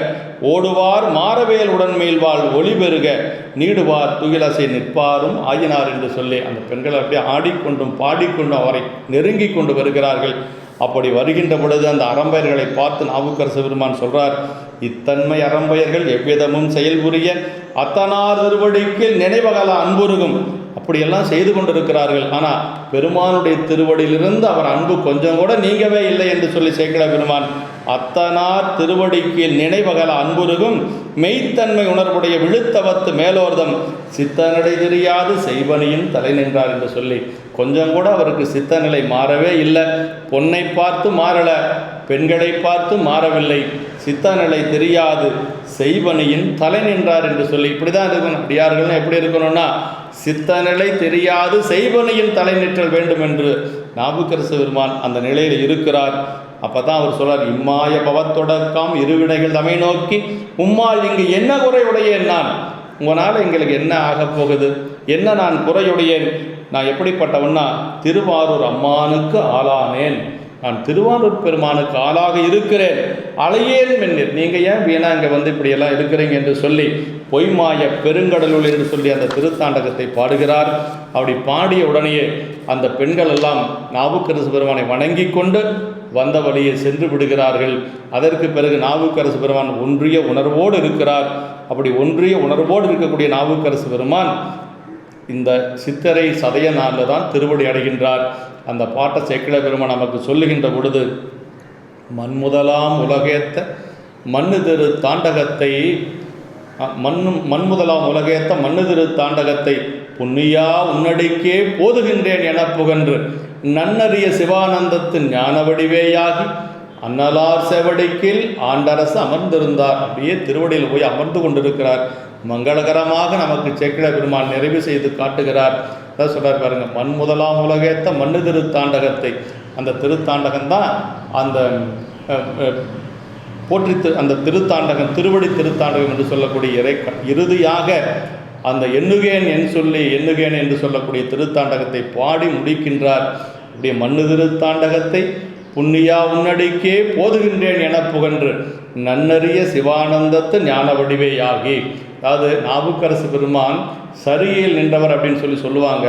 Speaker 1: ஓடுவார் மாரவேல் உடன் மேல்வாள் ஒளி பெருக நீடுவார் துகிலசை நிற்பாரும் ஆயினார் என்று சொல்லி அந்த பெண்கள் அப்படியே ஆடிக்கொண்டும் பாடிக்கொண்டும் அவரை நெருங்கி கொண்டு வருகிறார்கள். அப்படி வருகின்ற பொழுது அந்த அறம்பயர்களை பார்த்து நாவுக்கரசு பெருமான் சொல்கிறார், இத்தன்மை அறம்பயர்கள் எவ்விதமும் செயல்புரிய அத்தனார் திருவடிக்கு நினைவகல அன்புருகும். அப்படியெல்லாம் செய்து கொண்டிருக்கிறார்கள். ஆனால் பெருமானுடைய திருவடியிலிருந்து அவர் அன்பு கொஞ்சம் கூட நீங்கவே இல்லை என்று சொல்லி சேக்கிழார் பெருமான் அத்தனார் திருவடிக்கு நினைவகல அன்புருகும் மெய்த்தன்மை உணர்வுடைய விழுத்தவத்து மேலோர்தம் சித்தநடை தெரியாது செய்வனியின் தலை நின்றார் என்று சொல்லி கொஞ்சம் கூட அவருக்கு சித்தநிலை மாறவே இல்லை. பொன்னை பார்த்து மாறலை, பெண்களை பார்த்து மாறவில்லை, சித்தநிலை தெரியாது செய்வனியின் தலை நின்றார் என்று சொல்லி இப்படி தான் இருக்கணும். அடியார்கள்லாம் எப்படி இருக்கணும்னா, சித்தநிலை தெரியாது செய்வனியின் தலை நிற்றல் வேண்டும் என்று நாவுக்கரசு பெருமான் அந்த நிலையில் இருக்கிறார். அப்போ தான் அவர் சொல்றார், இம்மாய பவத்தொடர்க்காம் இருவினைகள் தமை நோக்கி உம்மால் இங்கு என்ன குறையுடையேன் நான், உங்களால் எங்களுக்கு என்ன ஆகப் போகுது, என்ன நான் குறையுடையேன், நான் எப்படிப்பட்டவன்னா திருவாரூர் அம்மானுக்கு ஆளானேன், நான் திருவாரூர் பெருமானுக்கு ஆளாக இருக்கிறேன், அலையேன் மென்னீர், நீங்கள் ஏன் வீணா இங்கே இப்படியெல்லாம் இருக்கிறீங்க என்று சொல்லி பொய்மாய பெருங்கடலுள் என்று சொல்லி அந்த திருத்தாண்டகத்தை பாடுகிறார். அப்படி பாடிய உடனேயே அந்த பெண்கள் எல்லாம் நாவுக்கரசு பெருமானை வணங்கி கொண்டு வந்த வழியை சென்று விடுகிறார்கள். அதற்கு பிறகு நாவுக்கரசு பெருமான் ஒன்றிய உணர்வோடு இருக்கிறார். அப்படி ஒன்றிய உணர்வோடு இருக்கக்கூடிய நாவுக்கரசு பெருமான் இந்த சித்திரை சதய நாளில் தான் திருவடி அடைகின்றார். அந்த பாட்டை சேக்கிழார் பெருமான் நமக்கு சொல்லுகின்ற பொழுது, மண்முதலாம் உலகேத்த மண்ணு திரு தாண்டகத்தை மண்முதலாம் உலகேத்த மண்ணு திரு தாண்டகத்தை புண்ணியா உன்னடிக்கே போதுகின்றேன் என புகன்று நன்னறிய சிவானந்தத்தின் ஞான வடிவேயாகி அன்னலார் செவடிக்கில் ஆண்டரசு அமர்ந்திருந்தார். அப்படியே திருவடியில் போய் அமர்ந்து கொண்டிருக்கிறார். மங்களகரமாக நமக்கு சேக்கிழார் பெருமான் நிறைவு செய்து காட்டுகிறார். அதான் சொல்கிறார் பாருங்க, மண் முதலாம் உலகேத்த மண்ணு திருத்தாண்டகத்தை, அந்த திருத்தாண்டகம்தான் அந்த போற்றி அந்த திருத்தாண்டகம் திருவடி திருத்தாண்டகம் என்று சொல்லக்கூடிய இறுதியாக அந்த எண்ணுகேன் எண்ணுகேன் என்று சொல்லக்கூடிய திருத்தாண்டகத்தை பாடி முடிக்கின்றார். அப்படியே மண்ணு திருத்தாண்டகத்தை புண்ணியா உன்னடிக்கே போதுகின்றேன் என புகன்று நன்னறிய சிவானந்தத்து ஞான வடிவேயாகி. அதாவது நாவுக்கரசு பெருமான் சரியில் நின்றவர் அப்படின்னு சொல்லுவாங்க.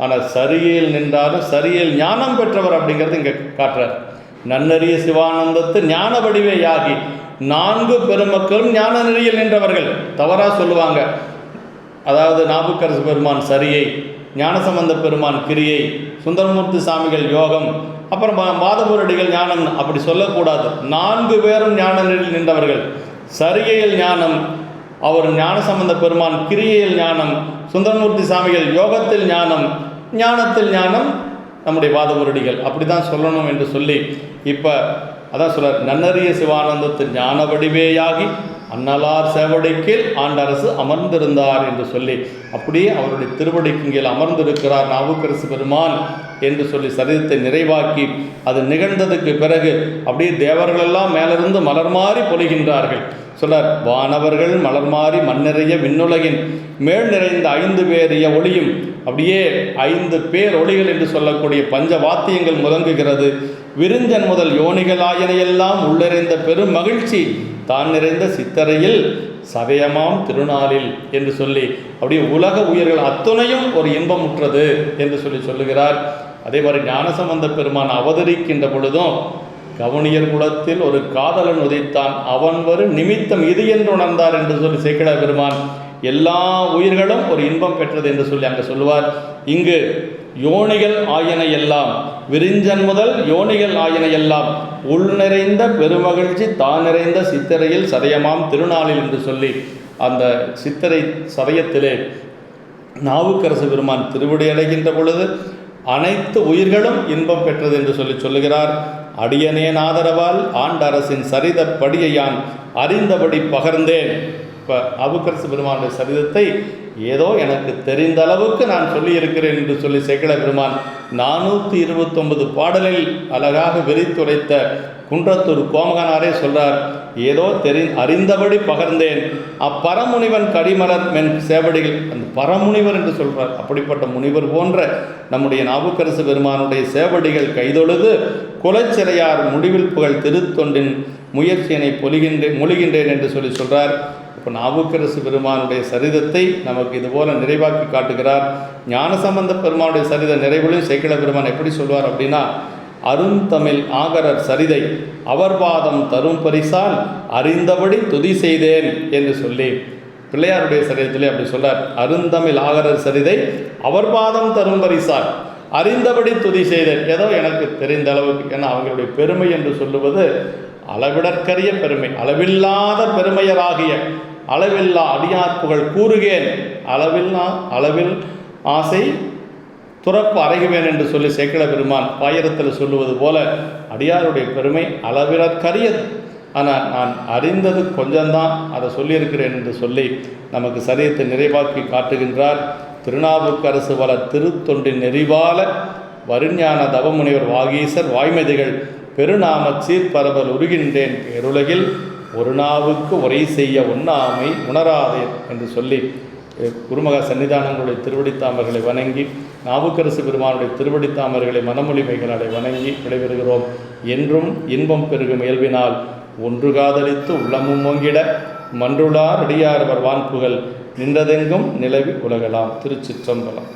Speaker 1: ஆனால் சரியில் நின்றாலும் சரியில் ஞானம் பெற்றவர் அப்படிங்கிறது இங்கே காட்டுறார். நன்னறிய சிவானந்தத்து ஞான வடிவேயாகி. 4 பெருமக்களும் ஞான நெறியில் நின்றவர்கள். தவறாக சொல்லுவாங்க. அதாவது நாவுக்கரசு பெருமான் சரியை, ஞானசம்பந்த பெருமான் கிரியை, சுந்தரமூர்த்தி சாமிகள் யோகம், அப்புறம் மாதவரடிகள் ஞானம். அப்படி சொல்லக்கூடாது. 4 பேரும் ஞான நெறியில் நின்றவர்கள். சரிகையில் ஞானம் அவர் ஞானசம்பந்த பெருமான், கிரியையில் ஞானம் சுந்தரமூர்த்தி சாமிகள், யோகத்தில் ஞானம், ஞானத்தில் ஞானம் நம்முடைய வாதவரடிகள். அப்படி தான் சொல்லணும் என்று சொல்லி இப்போ அதான் சொல்கிறார். நன்னறிய சிவானந்தத்து ஞான வடிவேயாகி அன்னலார் சேவடிக்கீழ் ஆண்டரசு அமர்ந்திருந்தார் என்று சொல்லி அப்படியே அவருடைய திருவடிக்கு கீழ் அமர்ந்திருக்கிறார் நாவுக்கரசு பெருமான் என்று சொல்லி சரிதத்தை நிறைவாக்கி அது நிகழ்ந்ததுக்கு பிறகு அப்படியே தேவர்களெல்லாம் மேலிருந்து மலர் மாறி பொழிகின்றார்கள். சொல்றார், வானவர்கள் மலர் மாறி மண்ணிறைய விண்ணுலகின் மேல் நிறைந்த 5 பேரிய ஒளியும் அப்படியே 5 பேர் ஒளிகள் என்று சொல்லக்கூடிய பஞ்ச வாத்தியங்கள் முழங்குகிறது. விருஞ்சன் முதல் யோனிகள் ஆயனையெல்லாம் உள்ளிறைந்த பெரும் மகிழ்ச்சி தான் நிறைந்த சித்தரையில் சதயமாம் திருநாளில் என்று சொல்லி அப்படியே உலக உயிர்கள் அத்துணையும் ஒரு இன்பமுற்றது என்று சொல்லுகிறார். அதே மாதிரி ஞானசம்பந்த பெருமான் அவதரிக்கின்ற பொழுதும் கவுனியர் குலத்தில் ஒரு காதலன் உதைத்தான், அவன் வரும் நிமித்தம் இது என்று உணர்ந்தார் என்று சொல்லி சேக்கிழார் பெருமான் எல்லா உயிர்களும் ஒரு இன்பம் பெற்றது என்று சொல்லி அங்கே சொல்லுவார். இங்கு யோனிகள் ஆயன எல்லாம், விரிஞ்சன் முதல் யோனிகள் ஆயன எல்லாம் உள் நிறைந்த பெருமகிழ்ச்சி தான் நிறைந்த சித்திரையில் சதயமாம் திருநாளில் என்று சொல்லி அந்த சித்திரை சதயத்திலே நாவுக்கரசு பெருமான் திருவடி அடைகின்ற பொழுது அனைத்து உயிர்களும் இன்பம் பெற்றது என்று சொல்லுகிறார். அடியனேன் ஆதரவால் ஆண்டரசின் சரிதப்படியை யான் அறிந்தபடி பகர்ந்தேன். இப்போ நாவுக்கரசு பெருமானுடைய சரிதத்தை ஏதோ எனக்கு தெரிந்த அளவுக்கு நான் சொல்லியிருக்கிறேன் என்று சொல்லி சேக்கிழார் பெருமான் 429 பாடலில் அழகாக விரித்துரைத்த குன்றத்தூர் கோமகனாரே சொல்றார், ஏதோ அறிந்தபடி பகர்ந்தேன் அப்பரமுனிவன் கடிமலர் மென் சேவடிகள். அந்த பரமுனிவர் என்று சொல்றார். அப்படிப்பட்ட முனிவர் போன்ற நம்முடைய நாவுக்கரசு பெருமானுடைய சேவடிகள் கைதொழுது குலச்சிறையார் முடிவில் புகழ் திருத்தொண்டின் முயற்சியினை மொழிகின்றேன் என்று சொல்றார். இப்போ நாவுக்கரசு பெருமானுடைய சரிதத்தை நமக்கு இதுபோல நிறைவாக்கி காட்டுகிறார். ஞானசம்பந்த பெருமானுடைய சரித நிறைவுகளையும் சேக்கிழார் பெருமான் எப்படி சொல்வார் அப்படின்னா, அருந்தமிழ் ஆகரர் சரிதை அவர் பாதம் தரும் பரிசால் அறிந்தபடி துதி செய்தேன் என்று சொல்லி பிள்ளையாருடைய சரிதத்திலே அப்படி சொல்றார். அருந்தமிழ் ஆகரர் சரிதை அவர் பாதம் தரும் பரிசால் அறிந்தபடி துதி செய்தேன். ஏதோ எனக்கு தெரிந்த அளவுக்கு. ஏன்னா அவங்களுடைய பெருமை என்று சொல்லுவது அளவிடற்கரிய பெருமை, அளவில்லாத பெருமையராகிய அளவில்லா அடியார் புகழ் கூறுகேன், அளவில் ஆசை துறப்பு அறைகுவேன் என்று சொல்லி சேக்கிழார் பெருமான் பாயிரத்தில் சொல்லுவது போல அடியாருடைய பெருமை அளவிடற்கரியது. ஆனால் நான் அறிந்தது கொஞ்சம்தான், அதை சொல்லியிருக்கிறேன் என்று சொல்லி நமக்கு சரியத்தை நிறைவாக்கி காட்டுகின்றார். திருநாவுக்கரசு வள திருத்தொண்டின் நெறிவால வருஞான தவமுனிவர் வாகீசர் வாய்மதிகள் பெருநாம சீர்பரவல் உருகின்றேன் பேருலகில் ஒரு நாவுக்கு உரை செய்ய உண்ணாமை உணராதேன் என்று சொல்லி குருமகா சன்னிதானங்களுடைய திருவடித்தாமர்களை வணங்கி நாவுக்கரசு பெருமானுடைய திருவடித்தாமர்களை மனமொழிமைகளை வணங்கி விடைபெறுகிறோம். என்றும் இன்பம் பெருகும் இயல்பினால் ஒன்று காதலித்து உள்ளமும் ஓங்கிட மன்றுளார் அடியார்வர் வான்புகள் நின்றதெங்கும் நிலவி உலகலாம். திருச்சிற்றம்பலம்.